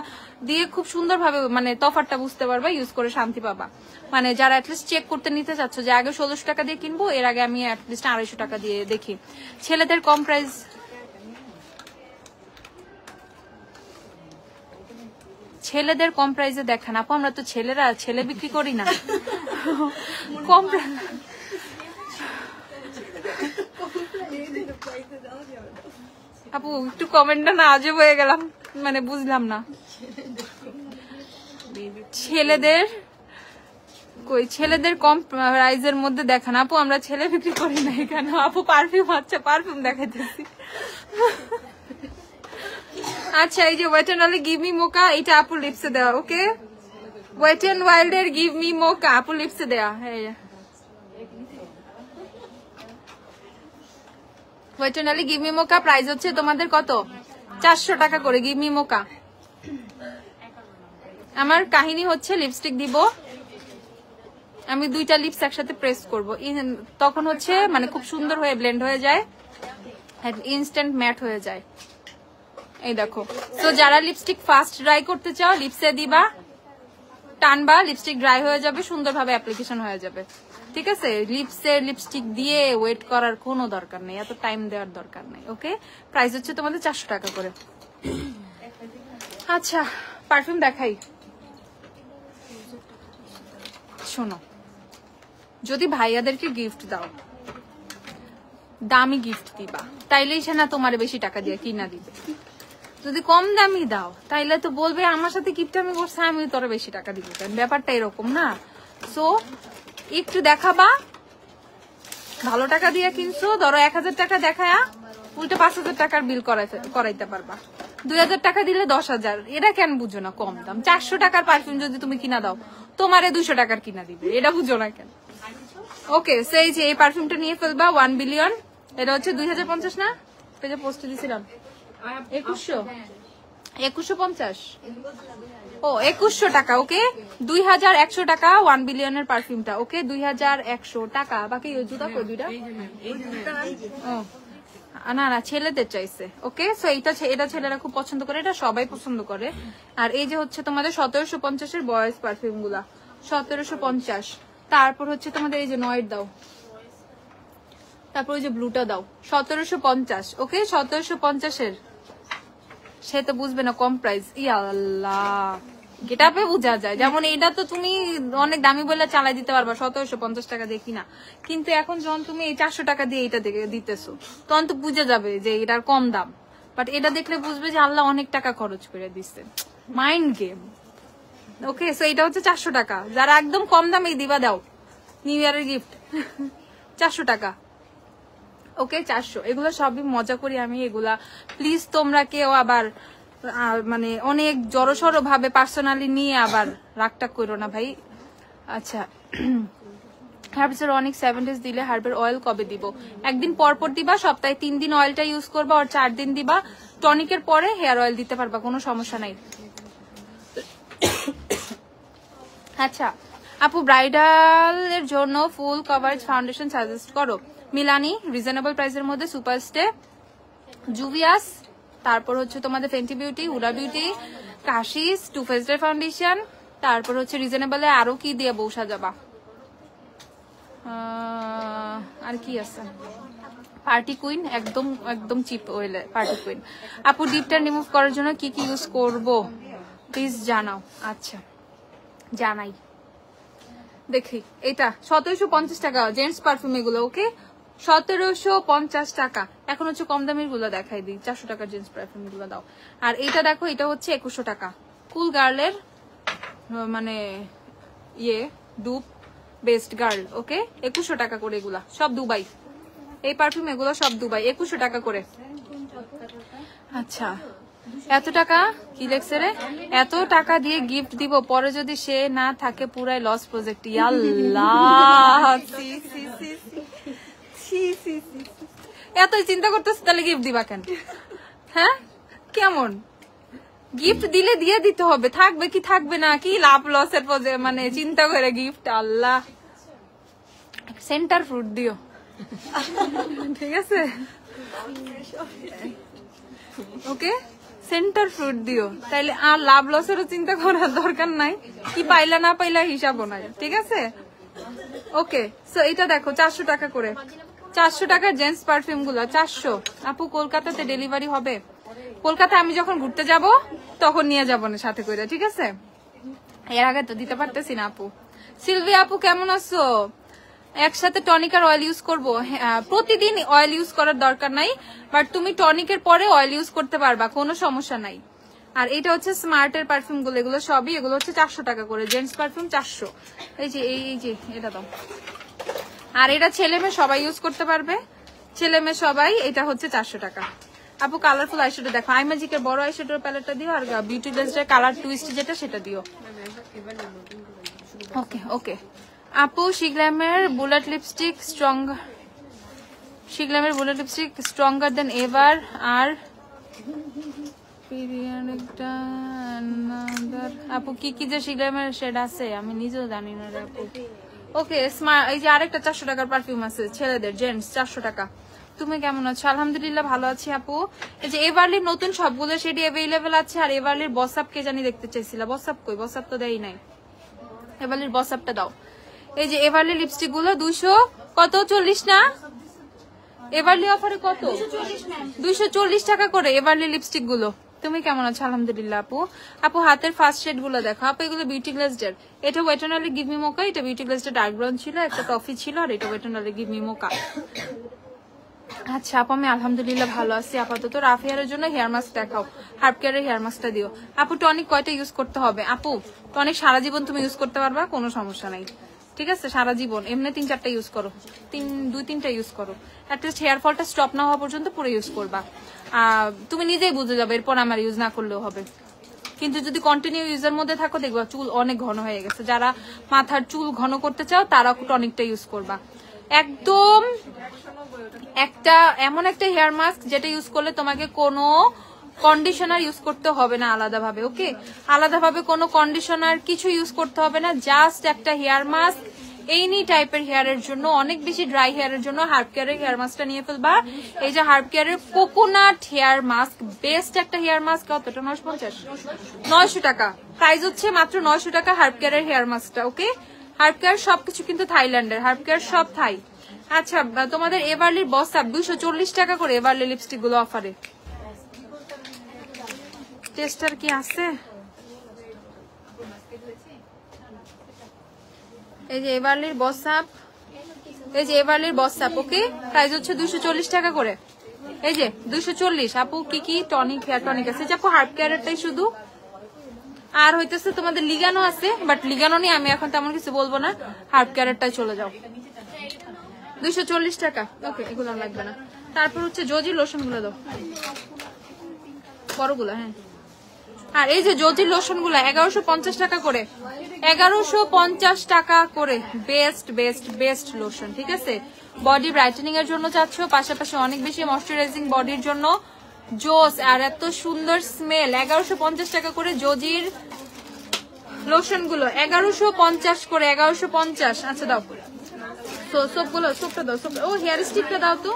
দিয়ে খুব সুন্দর ভাবে মানে তফাৎটা বুঝতে পারবা, ইউজ করে শান্তি পাবা। মানে যারা অ্যাটলিস্ট চেক করতে নিতে চাচ্ছ যে আগে 1600 টাকা দিয়ে কিনবো, এর আগে আমি অ্যাটলিস্ট 250 টাকা দিয়ে দেখি। ছেলেদের কম প্রাইস, ছেলেদের কম প্রাইসে দেখান আপু, আমরা তো ছেলেরা ছেলে বিক্রি করি না। কম আপু একটু কমেন্টটা না আজব হয়ে গেলাম, মানে বুঝলাম না। ছেলেদের কম প্রাইসের মধ্যে দেখান আপু, আমরা ছেলে বিক্রি করি না এখানে। আপু পারফিউম, আচ্ছা পারফিউম দেখাইতেছি। আচ্ছা এই যে wet and wild give me mocha, এটা আপু লিপসে দেওয়া, ওকে। ওয়েট এন্ড ওয়াইল্ড এর গিভ মি মোকা আপু লিপসে দেওয়া। Wet and wild give me mocha price হচ্ছে তোমাদের কত? 400 টাকা করে গিভ মি মোকা। আমার কাহিনী হচ্ছে লিপস্টিক দিব, আমি 2টা লিপস একসাথে প্রেস করব, তখন হচ্ছে মানে খুব সুন্দর হয়ে ব্লেন্ড হয়ে যায়, ইনস্ট্যান্ট ম্যাট হয়ে যায়। এই দেখো, তো যারা লিপস্টিক ফাস্ট ড্রাই করতে চাও লিপসে দিবা, টানবা, লিপস্টিক ড্রাই হয়ে যাবে, সুন্দরভাবে অ্যাপ্লিকেশন হয়ে যাবে, ঠিক আছে। লিপস্টিক দিয়ে ওয়েট করার কোনো দরকার নেই, এত টাইম দেওয়ার দরকার নেই, ওকে। প্রাইস হচ্ছে তোমাদের 400 টাকা করে। আচ্ছা পারফিউম দেখাই, শোনো, যদি ভাইয়াদেরকে গিফট দাও, দামি গিফট দিবা, তাইলেই সে না তোমার বেশি টাকা দিয়ে কিনা দিবে। যদি কম দামি দাও তাইলে তো বলবে আমার সাথে গিফট আমি করছি, আমি তোর বেশি টাকা দিব, ব্যাপারটা এরকম না। সো একটু দেখাবা, ভালো টাকা দিয়ে কিনছো, ধরো 1000 টাকা দেখায়া উল্টে 5000 টাকার বিল করাইতে পারবা। 2000 টাকা দিলে 10,000, এটা কেন বুঝো না কম দাম? 400 টাকার পারফিউম যদি তুমি কিনা দাও, তোমারে 200 টাকার কিনা দিবে, এটা বুঝো না কেন? ওকে, সেই যে এই পারফিউমটা নিয়ে ফেলবা 1 বিলিয়ন। এটা হচ্ছে 2050 না, পেজে পোস্ট দিছিলাম 2150, ও 2100 টাকা, ওকে। 2100 টাকা 1 বিলিয়নের পারফিউমটা, ওকে। 2100 টাকা। বাকি জুতা কই দুইটা? না না, ছেলেদের চাইছে, ওকে। সো এটা ছেলেরা খুব পছন্দ করে, এটা সবাই পছন্দ করে। আর এই যে হচ্ছে তোমাদের 1750 এর বয়েজ পারফিউম গুলা, 1750। তারপর হচ্ছে তোমাদের এই যে নয়েড দাও, তারপর ওই যে ব্লুটা দাও, 1750, ওকে। 1750 এর, সে তো বুঝবে না কম প্রাইস। ইয়া আল্লাহ, গেটাপে বোঝা যায়। যেমন এটা তো তুমি অনেক দামি বলে চালাই দিতে পারবা 1750 টাকা দিয়ে কিনা, কিন্তু এখন যখন তুমি এই 400 টাকা দিয়ে এটা দিতেছো, তখন তো বুঝে যাবে যে এটার কম দাম। বাট এটা দেখলে বুঝবে যে আল্লাহ অনেক টাকা খরচ করে দিচ্ছে, মাইন্ড গেম, ওকে। সো এটা হচ্ছে 400 টাকা, যারা একদম কম দামে দিবা দাও, নিউ ইয়ারের গিফট 400 টাকা, ওকে। 400। এগুলো সবই মজা করি আমি, এগুলা প্লিজ তোমরা কেউ আবার মানে অনেক জড়সড় ভাবে পার্সোনালি নিয়ে আবার রাগটা করো না ভাই। আচ্ছা হার্বসের অনেক 7 days দিলে হার্বের অয়েল কবে দিব? একদিন পর পর দিবা, সপ্তাহে 3 দিন অয়েলটা ইউজ করবা, আর 4 দিন দিবা। টনিকের পরে হেয়ার অয়েল দিতে পারবা, কোনো সমস্যা নাই। আচ্ছা আপু, ব্রাইডাল এর জন্য ফুল কভারেজ ফাউন্ডেশন সাজেস্ট করো। মিলানি রিজনেবল প্রাইসের মধ্যে সুপারস্টে, জুভিয়াস, তারপর হচ্ছে তোমাদের ফেন্টি বিউটি, হুডা বিউটি, কাশিস, টু ফেসড ফাউন্ডেশন, তারপর হচ্ছে রিজনেবলে আরো কি দিয়ে বউ সাজাবা, আর কি আছে, পার্টি কুইন, একদম একদম চিপ ওয়েলে পার্টি কুইন। আপু ডিপ ট্যান রিমুভ করার জন্য কি কি ইউজ করব প্লিজ জানাও। আচ্ছা জানাই, দেখি এটা 1750 টাকা জেন্টস পারফিউম এগুলো, ওকে 1750 টাকা। এখন হচ্ছে কম দামের গুলো দেখাই দিই, 400 টাকার জেন্টস পারফিউম গুলো দাও। আর এটা দেখো, এটা হচ্ছে 2100 টাকা, কুল গার্লের মানে ইয়ে ডুপ বেস্ট গার্ল, ওকে 2100 টাকা করে। এগুলা সব দুবাই, এই পারফিউম এগুলো সব দুবাই, 2100 টাকা করে। আচ্ছা এত টাকা কি লেখছে রে, এত টাকা দিয়ে গিফট দিব, পরে যদি সে না থাকে পুরাই লস প্রজেক্ট। আল্লাহ, এতই চিন্তা করতেছ তাহলে গিফট দিবা কেন? হ্যাঁ কেমন গিফট দিলে দিয়ে দিতে হবে, থাকবে কি থাকবে না, কি লাভ লসের মানে চিন্তা করে গিফট। আল্লাহ, সেন্টার ফ্রুট দিও, ঠিক আছে ওকে, সেন্টার ফ্রুট দিও, তাইলে আর লাভ লসেরও চিন্তা করার দরকার নাই, কি পাইলা না পাইলা হিসাবও নাই, ঠিক আছে ওকে। সো এটা দেখো 400 টাকা করে, 400 টাকার জেন্টস পারফিউম গুলা 400। আপু কলকাতাতে ডেলিভারি হবে? কলকাতা আমি যখন ঘুরতে যাব তখন নিয়ে যাবো না সাথে করে, ঠিক আছে, এর আগে তো দিতে পারতেছি না। আপু সিলভি আপু কেমন আছো? একসাথে টনিক আর অয়েল ইউজ করবো? প্রতিদিন অয়েল ইউজ করার দরকার নাই, বাট তুমি টনিকের পরে অয়েল ইউজ করতে পারবা, কোনো সমস্যা নাই। আর এটা হচ্ছে স্মার্টের পারফিউম গুলো, এগুলো সবই, এগুলো হচ্ছে 400 টাকা করে, জেন্টস পারফিউম 400। এই যে এটা দাও। আর এটা ছেলে মেয়ে সবাই ইউজ করতে পারবে, ছেলে মেয়ে সবাই। এটা হচ্ছে 400 টাকা। আপু কালারফুল আইশ্যাডো দেখো, আই ম্যাজিকের বড় আইশ্যাডোর প্যালেটটা দিও, আর বিউটি ব্লেন্ডের কালার টুইস্ট যেটা সেটা দিও। Okay okay. আপু শিগ্ল্যামের bullet lipstick stronger than ever, আর আপু কি কি যে শিগ্ল্যামের শেড আছে আমি নিজেও জানি না রে আপু। ওকে স্মার্ট, এই যে আরেকটা 400 টাকার পারফিউম আছে ছেলেদের, জেন্টস 400 টাকা। তুমি কেমন আছো? আলহামদুলিল্লাহ ভালো আছি আপু। এই যে এভারলির নতুন সবগুলো শেডই অ্যাভেলেবেল আছে। আর এভারলির বসআপ কে জানি দেখতে চাইছিলা, বসআপ কই? বসআপ তো দেই নাই, এভারলির বসআপটা দাও। এই যে এভারলি লিপস্টিক গুলো 200 কত 40 না, এভারলি অফারে কত 240 টাকা করে এভারলি লিপস্টিক গুলো। তুমি কেমন আছো? আলহামদুলিল্লাহ আপু। আপু হাতের ফার্স্ট শেড গুলো দেখো আপু, এগুলো বিউটি গ্লেজড। এটা ওয়েটনালি গিভ মি মোকা, এটা বিউটি গ্লেজড ডার্ক ব্রাউন ছিল, একটা কফি ছিল, আর এটা ওয়েটনালি গিভ মি মোকা। আচ্ছা আপু আমি আলহামদুলিল্লাহ ভালো আছি। আপাতত রাফ হেয়ারের জন্য হেয়ার মাস্ক দেখাও, হার্ব কেয়ারের হেয়ার মাস্কটা দিও। আপু টনিক কয়টা ইউজ করতে হবে? আপু টনিক সারা জীবন তুমি ইউজ করতে পারবা, কোনো সমস্যা নাই, ঠিক আছে, সারা জীবন। এমনি 3-4টা ইউজ করো, 2-3টা ইউজ করো, অ্যাটলিস্ট হেয়ার ফলটা স্টপ না হওয়া পর্যন্ত পুরো ইউজ করবা। তুমি নিজেই বুঝে যাবে, এরপর আমার ইউজ না করলেও হবে। কিন্তু যদি কন্টিনিউ ইউজের মধ্যে থাকো দেখবা চুল অনেক ঘন হয়ে গেছে। যারা মাথার চুল ঘন করতে চাও তারা টনিকটা ইউজ করবা। একদম এমন একটা হেয়ার মাস্ক যেটা ইউজ করলে তোমাকে কোনো কন্ডিশনার ইউজ করতে হবে না আলাদাভাবে, ওকে, আলাদাভাবে কোনো কন্ডিশনার কিছু ইউজ করতে হবে না, জাস্ট একটা হেয়ার মাস্ক এনি টাইপের হেয়ারের জন্য, অনেক বেশি ড্রাই হেয়ারের জন্য হার্ব কেয়ারের হেয়ার মাস্কটা নিয়ে ফেলবা। এই যে হার্ব কেয়ারের কোকোনাট হেয়ার মাস্ক, বেস্ট একটা হেয়ার মাস্ক। কতটা? 950 টাকা প্রাইস হচ্ছে, মাত্র 900 টাকা হার্ব কেয়ারের হেয়ার মাস্কটা, ওকে। হার্ব কেয়ার সবকিছু কিন্তু থাইল্যান্ডের, হার্ব কেয়ার সব থাই। আচ্ছা তোমাদের এভারলির বসআপ 240 টাকা করে, এভারলি লিপস্টিক গুলো অফারে। টেস্টার কি আছে? এই যে এভারলির বসআপ, এই যে এভারলির বসআপ, ওকে, প্রাইস হচ্ছে 240 টাকা করে। এই যে 240। আপু কি কি টনিক, হেয়ার টনিক আছে? আপু হার্ব কেয়ারেরটাই শুধু, আর হইতেছে তোমাদের লিগানো আছে, বাট লিগানো নিয়ে আমি এখন তেমন কিছু বলবো না, হার্ব কেয়ারেরটাই চলে যাও। 240 টাকা, ওকে, এগুলো লাগবে না। তারপর হচ্ছে জজি লোশন গুলো দাও, বড়গুলো, হ্যাঁ আর এই যে জ্যোতির লোশন গুলা 1150 টাকা করে, 1150 টাকা করে। বেস্ট বেস্ট বেস্ট লোশন, ঠিক আছে? বডি ব্রাইটেনিং এর জন্য চাচ্ছ, পাশাপাশি অনেক বেশি ময়শ্চারাইজিং বডির জন্য জোস, আর এত সুন্দর স্মেল। 1150 টাকা করে জোজির লোশন গুলো, 1150 করে, 1150। আচ্ছা দাও তো সবগুলো, সবটা দাও, সব। ও হেয়ার স্টিকটা দাও তো,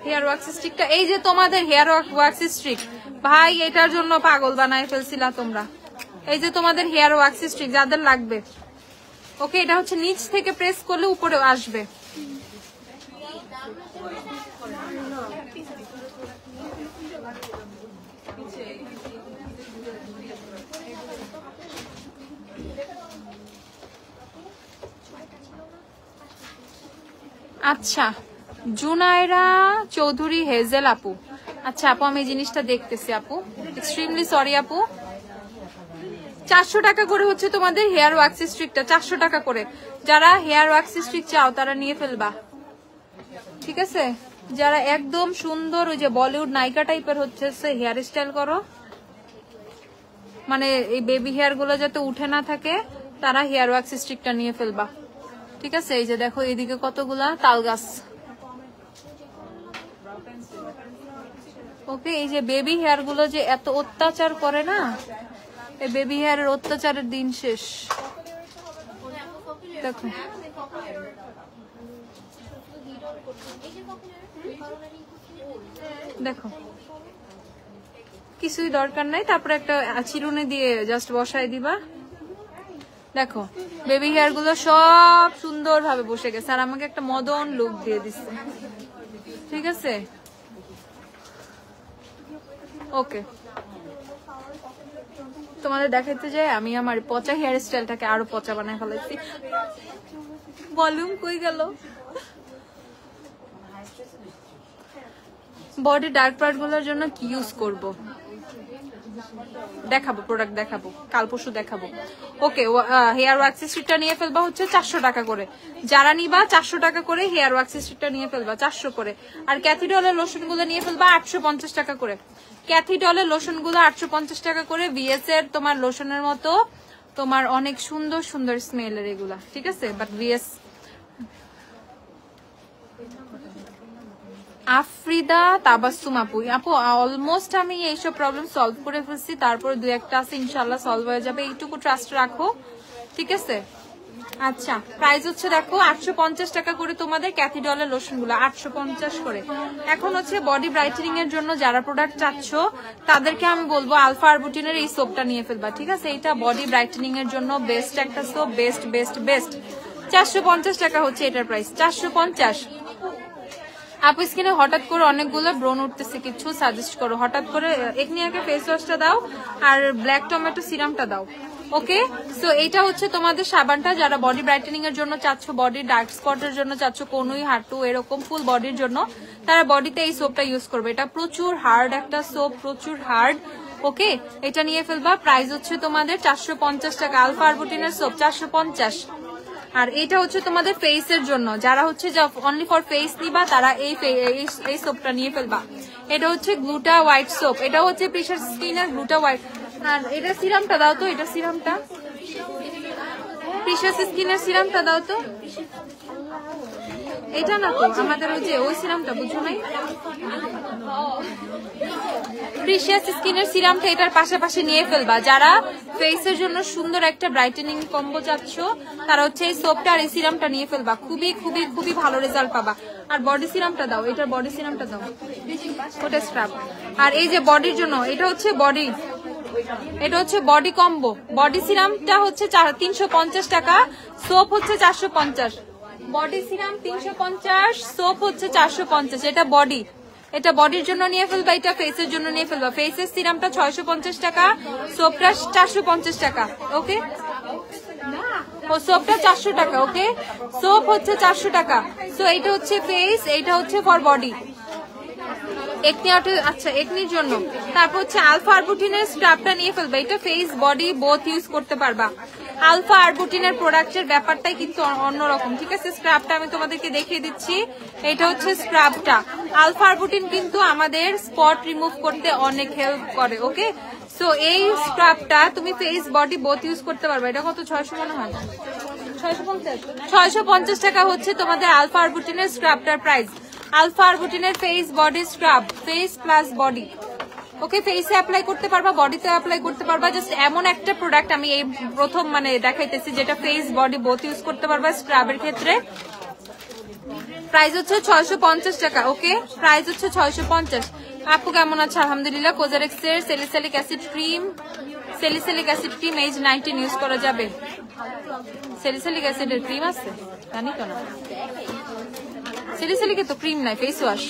হেয়ার ওয়াক্স স্টিকটা। এই যে তোমাদের হেয়ার ওয়াক্স স্টিক, ভাই এটার জন্য পাগল বানায় ফেলছিলা তোমরা। এই যে তোমাদের হেয়ার ওয়াক্স স্টিক যাদের লাগবে, ওকে, এটা হচ্ছে নিচ থেকে প্রেস করলে উপরে আসবে। আচ্ছা, জুনায়রা চৌধুরী হেজেল আপু। আচ্ছা আপু, আমি এই জিনিসটা দেখতেছি আপু, এক্সট্রিমলি সরি আপু। 400 টাকা করে হচ্ছে তোমাদের হেয়ার ওয়াক্স স্ট্রিকটা, 400 টাকা করে। যারা হেয়ার ওয়াক্স স্ট্রিক চাও তারা নিয়ে ফেলবা, ঠিক আছে? যারা একদম সুন্দর ওই যে বলিউড নায়িকা টাইপের হচ্ছে হেয়ার স্টাইল করো, মানে এই বেবি হেয়ার গুলো যাতে উঠে না থাকে, তারা হেয়ার ওয়াক্স স্ট্রিকটা নিয়ে ফেলবা, ঠিক আছে? এই যে দেখো এদিকে কতগুলা তাল গাছ, ওকে। এই যে বেবি হেয়ার গুলো যে এত অত্যাচার করে না, এই বেবি হেয়ারের অত্যাচারের দিন শেষ। দেখো দেখো কিছুই দরকার নাই, তারপরে একটা চিরুনি দিয়ে জাস্ট বসাই দিবা। দেখো বেবি হেয়ার গুলো সব সুন্দর ভাবে বসে গেছে, আর আমাকে একটা মদন লুক দিয়ে দিচ্ছে, ঠিক আছে? ওকে, তোমাদের দেখাইতে যাই আমি আমার পচা হেয়ার স্টাইলটাকে আরো পচা বানায় ফেলাইছি। ভলিউম কই গেল? বডি ডার্ক পার্ট গুলোর জন্য কি ইউজ করব দেখাবো, প্রোডাক্ট দেখাবো, কাল পরশু দেখাবো। ওকে, হেয়ার ওয়াক্স স্ট্রিকটা নিয়ে ফেলবা হচ্ছে 400 টাকা করে। যারা নিবা 400 টাকা করে হেয়ার ওয়াক্স স্ট্রিকটা নিয়ে ফেলবা, 400 করে। আর ক্যাথিডলের লোশন গুলো নিয়ে ফেলবা 850 টাকা করে। ক্যাথিডলের লোশন গুলো 850 টাকা করে। ভিএস এর তোমার লোশনের মতো তোমার অনেক সুন্দর সুন্দর স্মেলের এগুলা, ঠিক আছে? বাট ভিএস আফ্রিদা তাবাসসুম আপু, আপু অলমোস্ট আমি এইসব প্রবলেম সলভ করে ফেলছি, তারপর দু একটা আছে ইনশাল্লাহ সলভ হয়ে যাবে, এইটুকু ট্রাস্ট রাখো, ঠিক আছে? আচ্ছা, প্রাইস হচ্ছে দেখো 850 টাকা করে তোমাদের ক্যাথিডলের লোশন গুলো, 850 করে। এখন হচ্ছে বডি ব্রাইটেনিং এর জন্য যারা প্রোডাক্ট চাচ্ছ তাদেরকে আমি বলবো আলফা আরবুটিনের এই সোপটা নিয়ে ফেলবা, ঠিক আছে? এটা বডি ব্রাইটেনিং এর জন্য বেস্ট একটা সোপ, বেস্ট বেস্ট বেস্ট। 450 টাকা হচ্ছে এটার প্রাইস, 450। আপু স্কিনে হঠাৎ করে অনেকগুলো ব্রণ উঠতেছে, কিছু সাজেস্ট করো। হঠাৎ করে একনিয়াকে ফেস ওয়াশটা দাও আর ব্ল্যাক টমেটো সিরামটা দাও, ওকে? সো এইটা হচ্ছে তোমাদের সাবানটা, যারা বডি ব্রাইটেনিং এর জন্য চাচ্ছ, বডি ডার্ক স্পটের জন্য চাচ্ছ, কোনোই হাঁটু এরকম ফুল বডির জন্য, তারা বডিতে এই সোপটা ইউজ করবে। এটা প্রচুর হার্ড একটা সোপ, প্রচুর হার্ড, ওকে? এটা নিয়ে ফেলবা। প্রাইস হচ্ছে তোমাদের 450 টাকা। Alpha আরবুটিনের soap 450। আর এটা হচ্ছে তোমাদের ফেসের জন্য, যারা হচ্ছে অনলি ফর ফেস নিবা তারা এই সোপটা নিয়ে ফেলবা। এটা হচ্ছে গ্লুটা হোয়াইট সোপ, এটা হচ্ছে প্রিশাস স্কিনের গ্লুটা হোয়াইট। আর এটা সিরামটা দাও তো, এটা সিরামটা প্রিশাস স্কিনের সিরামটা দাও তো। এটা না তো আমাদের ওই যে ওই সিরামটা, বুঝো নাই? প্রিশিয়াস স্কিনের সিরামটা এটার পাশাপাশি নিয়ে ফেলবা। যারা ফেসের জন্য সুন্দর একটা ব্রাইটেনিং কম্বো চাচ্ছ তারা হচ্ছে এই সোপটা আর এই সিরামটা নিয়ে ফেলবা, খুবই খুবই খুবই ভালো রেজাল্ট পাবা। আর বডি সিরামটা দাও, এটার বডি সিরামটা দাও, ওটা স্ক্রাব। আর এই যে বডির জন্য এটা হচ্ছে বডি, এটা হচ্ছে বডি কম্বো। বডি সিরামটা হচ্ছে 350 টাকা, সোপ হচ্ছে 450। বডি সিরাম 350, সোপ হচ্ছে 450। এটা বডি, এটা বডির জন্য নিয়ে ফেলবা, এটা ফেসের জন্য নিয়ে ফেলবা। ফেসের সিরামটা 650 টাকা, সোপটা 450 টাকা, ওকে? ও সোপটা 400 টাকা, ওকে? সোপ হচ্ছে 400 টাকা। সো এইটা হচ্ছে ফেস, এইটা হচ্ছে ফর বডি। একনি, আচ্ছা একনির জন্য। তারপর হচ্ছে আলফা আরবুটিনের স্ক্রাবটা নিয়ে ফেলবা, এটা ফেস বডি বোথ ইউজ করতে পারবা। আলফা আরবুটিনের প্রোডাক্টের ব্যাপারটাই কিন্তু অন্যরকম, ঠিক আছে? স্ক্রাবটা আমি তোমাদেরকে দেখিয়ে দিচ্ছি, এটা হচ্ছে স্ক্রাবটা। আলফা আরবুটিন কিন্তু আমাদের স্পট রিমুভ করতে অনেক হেল্প করে, ওকে? সো এই স্ক্রাবটা তুমি ফেস বডি বোথ ইউজ করতে পারবে। এটা কত 600 মনে হয়, 650 টাকা হচ্ছে তোমাদের আলফা আরবুটিনের স্ক্রাবটার প্রাইস। আলফা আরবুটিনের face body scrub, face plus body. Okay, ফেসে অ্যাপ্লাই করতে পারবা, বডিতে অ্যাপ্লাই করতে পারবা। জাস্ট এমন একটা প্রোডাক্ট আমি এই প্রথম মানে দেখাইতেছি যেটা ফেস বডি বোথ ইউজ করতে পারবা স্ক্রাবের ক্ষেত্রে। প্রাইস হচ্ছে 650 টাকা। ওকে, প্রাইস হচ্ছে 650। আপু কেমন আছে? আলহামদুলিল্লাহ। কোজারেক্সের salicylic acid cream, salicylic acid cream age 19 use করা যাবে। স্যালিসাইলিক অ্যাসিডের ক্রিম আছে জানি তো না, স্যালিসাইলিকে তো ক্রিম নাই, ফেস ওয়াশ।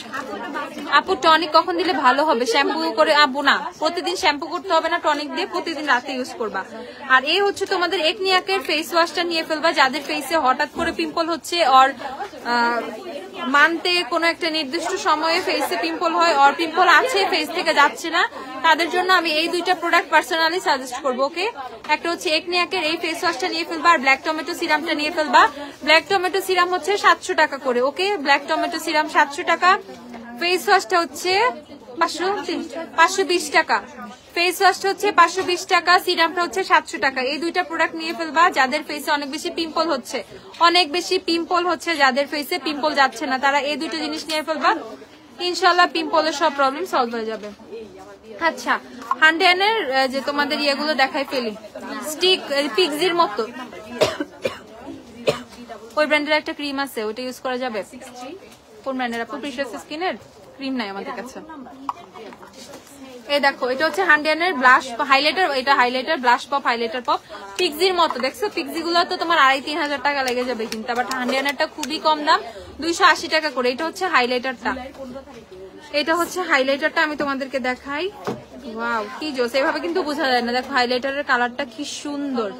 আপু টনিক কখন দিলে ভালো হবে? শ্যাম্পু করে? আপু না, প্রতিদিন শ্যাম্পু করতে হবে না, টনিক দিয়ে প্রতিদিন রাতে ইউজ করবা। আর এই হচ্ছে তোমাদের একনিয়াকের ফেস ওয়াশটা নিয়ে ফেলবা যাদের ফেসে হঠাৎ করে পিম্পল হচ্ছে, আর মানতে কোনো একটা নির্দিষ্ট সময়ে ফেসে পিম্পল হয়, আর পিম্পল আছে ফেস থেকে যাচ্ছে না, তাদের জন্য আমি এই দুইটা প্রোডাক্ট পার্সোনালি সাজেস্ট করবো। ওকে, একটা হচ্ছে একনিয়াকের এই ফেস ওয়াশটা নিয়ে ফেলবা, আর ব্ল্যাক টমেটো সিরামটা নিয়ে ফেলবা। ব্ল্যাক টমেটো সিরাম হচ্ছে 700 টাকা করে। ওকে, ব্ল্যাক টমেটো সিরাম 700 টাকা। ফেস ওয়াশটা হচ্ছে 520 টাকা। ফেস ওয়াশটা হচ্ছে 520 টাকা, সিরামটা হচ্ছে 700 টাকা। এই দুইটা প্রোডাক্ট নিয়ে ফেলবা যাদের ফেসে অনেক বেশি পিম্পল হচ্ছে, অনেক বেশি পিম্পল হচ্ছে যাদের ফেসে পিম্পল যাচ্ছে না, তারা এই দুইটা জিনিস নিয়ে ফেলবা। ইনশাল্লাহ পিম্পলের সব প্রবলেম সলভ হয়ে যাবে। আচ্ছা, হান্ডেনের যে তোমাদের ইয়েগুলো দেখাই ফেলি, স্টিক পিক্সির মতো ওই ব্র্যান্ডের একটা ক্রিম আছে, ওইটা ইউজ করা যাবে। কোন ব্র্যান্ডের? আপু প্রিশিয়াস স্কিনের ক্রিম নাই আমাদের কাছে। এই দেখো, এটা হচ্ছে হান্ডিয়ানের ব্লাশ হাইলাইটার, এটা highlighter blush pop, highlighter pop পিক্সির মতো। দেখছো পিক্সি গুলো তো তোমার 2,500-3 হাজার টাকা লেগে যাবে কিনতে, বাট হান্ডিয়ানেরটা খুবই কম দাম, 280 টাকা করে। এটা হচ্ছে হাইলাইটারটা, এটা হচ্ছে হাইলাইটারটা আমি তোমাদেরকে দেখাই। ওয়াও কি জোস, এভাবে কিন্তু বোঝা যায় না। দেখো হাইলাইটারের কালারটা কি সুন্দর।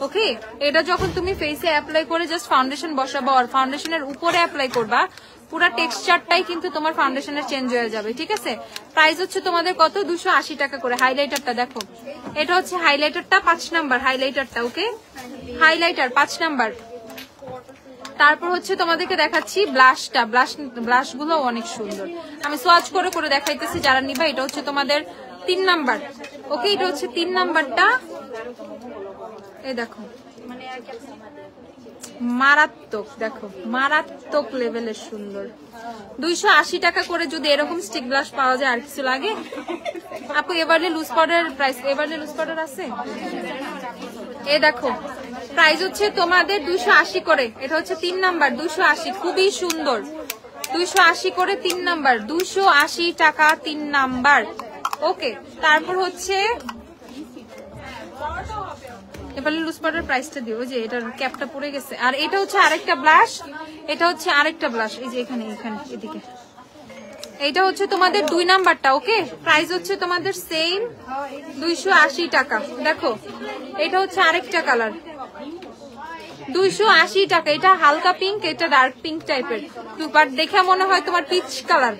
ওকে, এটা যখন তুমি ফেসে অ্যাপ্লাই করে জাস্ট ফাউন্ডেশন বসাবো আর ফাউন্ডেশনের উপরে অ্যাপ্লাই করবা, পুরো টেক্সচারটাই কিন্তু তোমার ফাউন্ডেশনের চেঞ্জ হয়ে যাবে। ঠিক আছে, প্রাইস হচ্ছে তোমাদের কত? 280 টাকা করে। হাইলাইটারটা দেখো, এটা হচ্ছে হাইলাইটারটা 5 নাম্বার হাইলাইটারটা। ওকে, হাইলাইটার 5 নাম্বার। তারপর হচ্ছে তোমাদেরকে দেখাচ্ছি ব্লাশটা, ব্লাশ গুলো অনেক সুন্দর, আমি সোয়াচ করে করে দেখাইতেছি যারা নিবা। এটা হচ্ছে তোমাদের 3 নাম্বার। ওকে, এটা হচ্ছে 3 নাম্বারটা। এই দেখো মারাত্মক, দেখো মারাত্মক লেভেলের সুন্দর। 280 টাকা করে যদি এরকম স্টিক ব্লাশ পাওয়া যায় আর কিছু লাগে? আপু এবারে লুজ পাউডার প্রাইস, এবারে লুজ পাউডার আছে? এই দেখো প্রাইস হচ্ছে তোমাদের 280 করে। এটা হচ্ছে 3 নাম্বার, 280, খুবই সুন্দর। 280 করে 3 নাম্বার, 280 টাকা 3 নাম্বার। ওকে, তারপর হচ্ছে এবারে লুজ পাউডার প্রাইসটা দিও, যে এটার ক্যাপটা পড়ে গেছে। আর এটা হচ্ছে আরেকটা ব্লাশ, এটা হচ্ছে আরেকটা ব্লাশ, এই যে এখানে এখানে এদিকে। এইটা হচ্ছে তোমাদের 2 নাম্বারটা। ওকে, প্রাইস হচ্ছে তোমাদের সেম 280 টাকা। দেখো এটা হচ্ছে আরেকটা কালার, 280 টাকা। এটা হালকা পিঙ্ক, এটা ডার্ক পিঙ্ক টাইপের, বাট দেখে মনে হয় তোমার পিচ কালার,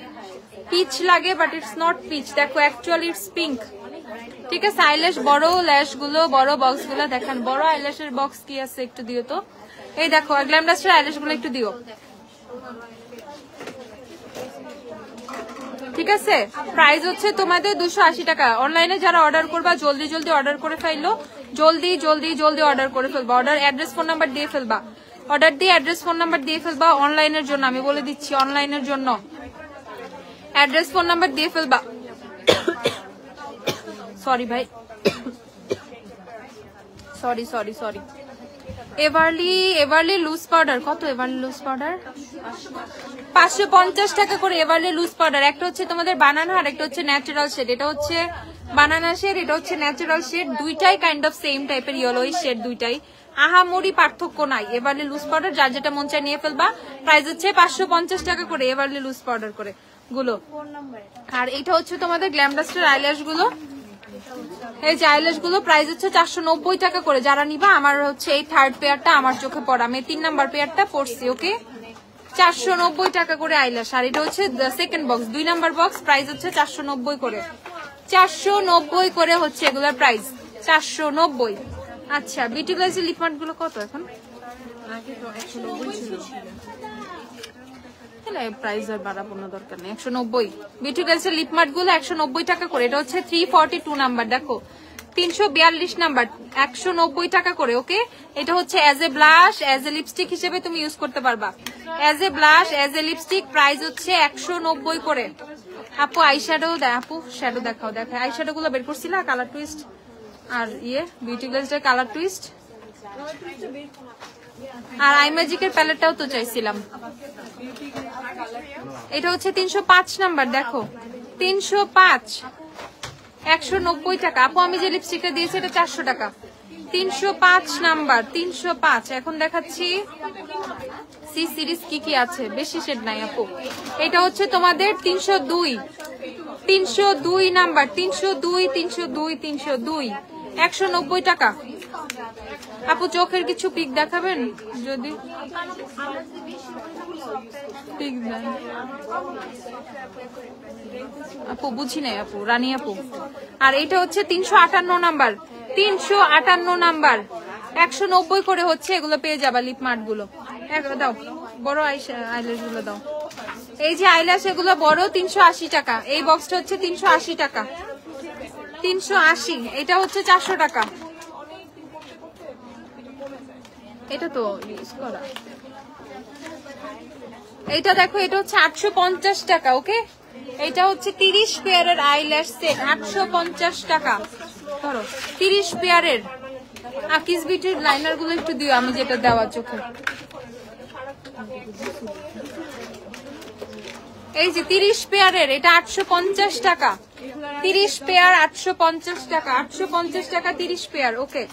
পিচ লাগে, বাট ইটস নট পিচ। দেখো অ্যাকচুয়ালি ইটস পিঙ্ক। ঠিক আছে, আইল্যাশ বড়, ল্যাশ গুলো বড়, বক্স গুলো দেখান। বড় আইল্যাশের বক্স কি আছে একটু দিও তো। এই দেখো গ্ল্যামডাস্টার আইল্যাশ গুলো একটু দিও। ঠিক আছে, প্রাইস হচ্ছে তোমাদের 280 টাকা। অনলাইনে যারা অর্ডার করবা জলদি জলদি অর্ডার করে ফেললো, জলদি জলদি জলদি অর্ডার করে ফেলবা। অর্ডার অ্যাড্রেস ফোন নাম্বার দিয়ে ফেলবা, অর্ডার দিয়ে অ্যাড্রেস ফোন নাম্বার দিয়ে ফেলবা। অনলাইনের জন্য আমি বলে দিচ্ছি, অনলাইনের জন্য অ্যাড্রেস ফোন নাম্বার দিয়ে ফেলবা। সরি ভাই, sorry sorry sorry. Everly loose powder কত? এভারলি লুজ পাউডার 550 টাকা করে। এভারলি লুজ পাউডার একটা হচ্ছে তোমাদের বানানা, আর একটা হচ্ছে ন্যাচারাল শেড। এটা হচ্ছে বানানা শেড, এটা হচ্ছে ন্যাচারাল শেড। দুইটাই কাইন্ড অফ সেম টাইপের ইয়েলোইশ শেড, দুইটাই আহামরি পার্থক্য নাই। এভারলি লুজ পাউডার যার যেটা মন চায় নিয়ে ফেলবা। প্রাইস হচ্ছে 550 টাকা করে এভারলি লুজ পাউডার করে গুলো। আর এটা হচ্ছে তোমাদের গ্ল্যামডাস্টার আইল্যাশ গুলো, এই যে আইল্যাশ গুলো প্রাইস হচ্ছে 490 টাকা করে। যারা নিবা, আমার হচ্ছে এই থার্ড পেয়ারটা আমার চোখে পড়া, আমি 3 নাম্বার পেয়ারটা পড়ছি। ওকে, 490 টাকা করে আইল্যাশ। আর এটা হচ্ছে second box, 2 number box, price হচ্ছে 490 করে। 490 করে হচ্ছে এগুলোর প্রাইস, 490। আচ্ছা, বিউটি গ্লাসের লিপমার্ট গুলো কত এখন? প্রাইস আর বাড়াবো না, দরকার নেই। 190 বিউটি গ্লেজের লিপ মার্ট গুলো 190 টাকা করে। এটা হচ্ছে 342 নাম্বার, দেখো 342 নাম্বার 190 টাকা করে। ওকে, এটা হচ্ছে as a blush, as a lipstick হিসেবে তুমি ইউজ করতে পারবা। As a blush, as a lipstick price হচ্ছে 190 করে। আপু আইশ্যাডো আপু শ্যাডো দেখাও, দেখায় আইশ্যাডো গুলো বের করছিলা, কালার টুইস্ট আর বিউটি গ্লেজের কালার টুইস্ট আর আই ম্যাজিকের প্যালেটটাও তো চাইছিলাম। এটা হচ্ছে 305 নাম্বার, দেখো 305 190 টাকা। আপু আমি যে লিপস্টিকটা দিয়েছি এটা 400 টাকা। 305 নাম্বার 305। এখন দেখাচ্ছি সি সিরিজ কি কি আছে, বেশি শেড নাই আপু। এটা হচ্ছে তোমাদের 302 নাম্বার, 302 190 টাকা। আপু চোখের কিছু পিক দেখাবেন যদি পিক দেন। আপু বুঝি নাই আপু, রানী আপু। আর এটা হচ্ছে 358 নাম্বার, 358 নাম্বার 190 করে হচ্ছে। এগুলো পেয়ে যাবা লিপ মার্ট গুলো। দাও বড় আইল্যাশ গুলো দাও। এই যে আইল্যাশ এগুলো বড় 380 টাকা। এই বক্সটা হচ্ছে 380 টাকা, 380। এটা হচ্ছে 400 টাকা। এটা তো ইউজ করা। এইটা দেখো, এটা হচ্ছে 850 টাকা। ওকে, এটা হচ্ছে 30 পেয়ারের আইল্যাশ সেট, 850 টাকা। ধরো 30 পেয়ারের। আর কিস বিউটির লাইনার গুলো একটু দিও, আমি যেটা দেওয়া চোখে। এই যে 30 পেয়ারের, এটা 850 টাকা। 30 পেয়ার 850 টাকা, 850 টাকা 30 পেয়ার। ওকে,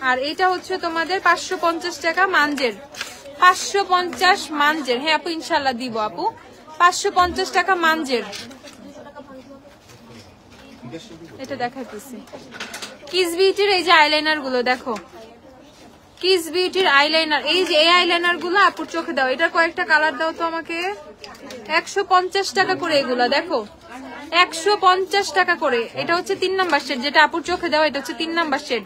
আর এটা হচ্ছে তোমাদের 550 টাকা মানজের, 550 মানজের। হ্যাঁ আপু ইনশাল্লাহ দিব আপু, 550 টাকা মানজের। এটা দেখাইতেছি কিস বিউটির এই যে আইলাইনার গুলো, দেখো কিস বিউটির আইলাইনার। এই যে এই আইলাইনার গুলো আপুর চোখে দাও। এটার কয়েকটা কালার দাও তো আমাকে। 150 টাকা করে এগুলা, দেখো 150 টাকা করে। এটা হচ্ছে 3 নাম্বার শেড, যেটা আপুর চোখে দাও এটা হচ্ছে 3 নাম্বার শেড।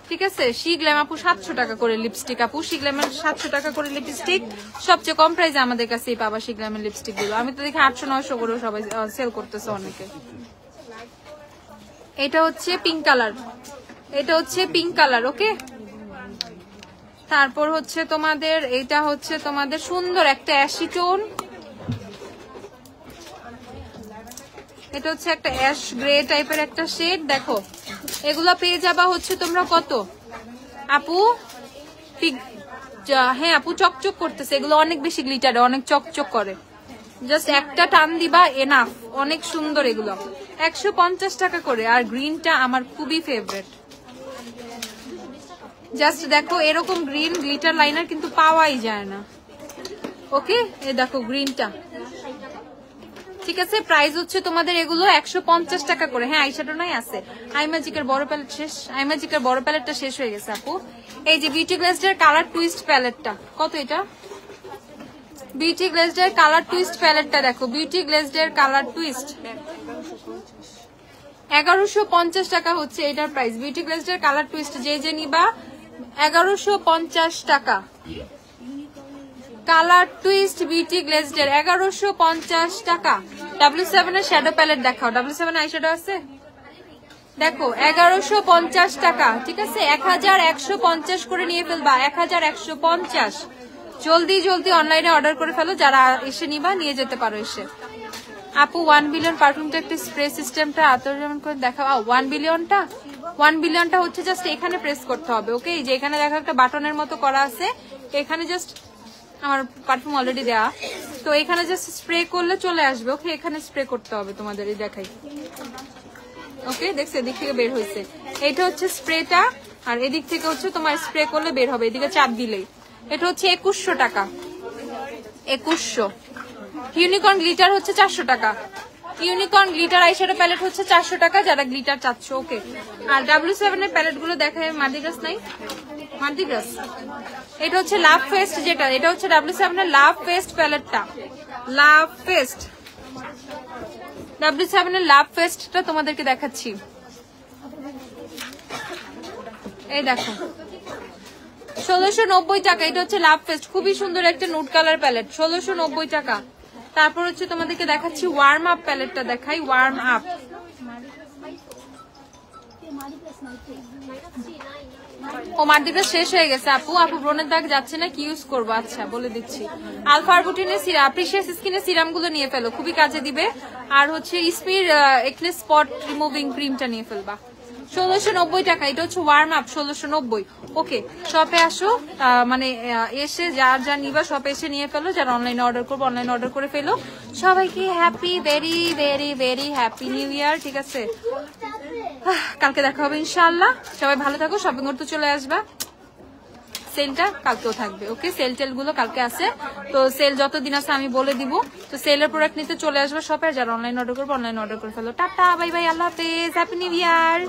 ঠিক আছে। শি গ্ল্যাম আপু 700 টাকা করে লিপস্টিক। আপু শি গ্ল্যামের 700 টাকা করে লিপস্টিক, সবচেয়ে কম প্রাইসে আমাদের কাছে পাবা শি গ্ল্যামের লিপস্টিক গুলো। আমি তো দেখি 800-900 করে সবাই সেল করতেছে অনেকে। এটা হচ্ছে পিঙ্ক কালার, এটা হচ্ছে পিঙ্ক কালার। ওকে, তারপর হচ্ছে তোমাদের এটা হচ্ছে তোমাদের সুন্দর একটা অ্যাশি টোন। এটা হচ্ছে একটা অ্যাশ গ্রে টাইপের একটা শেড। দেখো এগুলো পেয়ে যাবা হচ্ছে তোমরা কত আপু? হ্যাঁ আপু চকচক করতেছে, এগুলো অনেক বেশি গ্লিটার, অনেক চকচক করে। জাস্ট একটা টান দিবা এনাফ, অনেক সুন্দর এগুলো। 150 টাকা করে। আর গ্রিনটা আমার খুবই ফেভারিট। জাস্ট দেখো এরকম গ্রিন গ্লিটার লাইনার কিন্তু পাওয়াই যায় না। ওকে, এই দেখো গ্রিনটা। ঠিক আছে, প্রাইস হচ্ছে তোমাদের এগুলো 150 টাকা করে। হ্যাঁ আইশ্যাডো নাই আছে। আই ম্যাজিকের বড় প্যালেট শেষ, আই ম্যাজিকের বড় প্যালেটটা শেষ হয়ে গেছে আপু। এই যে বিউটি গ্লেজডের কালার টুইস্ট প্যালেটটা কত? এটা বিউটি গ্লেজডের কালার টুইস্ট প্যালেটটা দেখো, বিউটি গ্লেজডের কালার টুইস্ট 1150 টাকা হচ্ছে এটার প্রাইস। বিউটি গ্লেজডের কালার টুইস্ট যে নিবা 1150 টাকা। কালার টুইস্ট বিউটি গ্লেজডের 1150 টাকা। W7 এর শ্যাডো প্যালেট দেখাও। W7 আইশ্যাডো আছে দেখো, 1150 টাকা। ঠিক আছে, 1150 করে নিয়ে ফেলবা, 1150। জলদি জলদি অনলাইনে অর্ডার করে ফেলো, যারা এসে নিবা নিয়ে যেতে পারো এসে। আপু 1 বিলিয়ন পারফিউমটা একটা স্প্রে সিস্টেমটা যেমন করে দেখাও। 1 বিলিয়নটা হচ্ছে জাস্ট এখানে প্রেস করতে হবে। ওকে, যে এখানে দেখো একটা বাটনের মতো করা আছে, এখানে জাস্ট আমার পারফিউম অলরেডি দেওয়া, তো এখানে জাস্ট স্প্রে করলে চলে আসবে। ওকে, এখানে স্প্রে করতে হবে তোমাদের, এই দেখাই। ওকে, দেখছো এদিক থেকে বের হয়েছে, এটা হচ্ছে স্প্রেটা, আর এদিক থেকে হচ্ছে তোমার স্প্রে করলে বের হবে, এদিকে চাপ দিলেই। এটা হচ্ছে 2100 টাকা, 2100। ইউনিকর্ন গ্লিটার হচ্ছে 400 টাকা। ইউনিকর্ন গ্লিটার আইশ্যাডো প্যালেট হচ্ছে 400 টাকা, যারা গ্লিটার চাচ্ছ। ওকে, আর W7 এর প্যালেট গুলো দেখায়। মার্দিগ্রাস নাই, মার্দিগ্রাস। এটা হচ্ছে লাভ ফেস্ট, যেটা এটা হচ্ছে W7 এর লাভ ফেস্ট প্যালেটটা। লাভ ফেস্ট, W7 এর লাভ ফেস্টটা তোমাদেরকে দেখাচ্ছি। এই দেখো 1690 টাকা। এটা হচ্ছে লাভ ফেস্ট, খুবই সুন্দর একটা নুড কালার প্যালেট, 1690 টাকা। তারপর হচ্ছে তোমাদেরকে দেখাচ্ছি ওয়ার্ম আপ প্যালেটটা, দেখাই ওয়ার্ম আপ। ও মার্দিটা শেষ হয়ে গেছে আপু। আপু ব্রণের দাগ যাচ্ছে না, কি ইউজ করবো? আচ্ছা বলে দিচ্ছি, আলফা আরবুটিনের সিরাম, প্রিশিয়াস স্কিনের সিরাম গুলো নিয়ে ফেলো, খুবই কাজে দিবে। আর হচ্ছে ইসমির একনে স্পট রিমুভিং ক্রিমটা নিয়ে ফেলবা, 1690 টাকা। এটা হচ্ছে ওয়ার্ম আপ, 1690। ওকে, শপে আসো, মানে এসে যার যা নিবা শপে এসে নিয়ে ফেলো। যারা অনলাইনে অর্ডার করবো অনলাইনে অর্ডার করে ফেলো। সবাইকে happy, very very very happy new ইয়ার। ঠিক আছে, কালকে দেখা হবে ইনশাআল্লাহ। সবাই ভালো থাকো, শপিং করতে চলে আসবা। সেলটা কালকেও থাকবে, ওকে? সেল টেল গুলো কালকে আছে, তো সেল যতদিন আছে আমি বলে দিব। তো সেলের প্রোডাক্ট নিতে চলে আসবে শপে। যারা অনলাইন অর্ডার করবো অনলাইন অর্ডার করে ফেলো। টাটা, বাই বাই, আল্লাহ হাফেজ, হ্যাপি নিউ ইয়ার।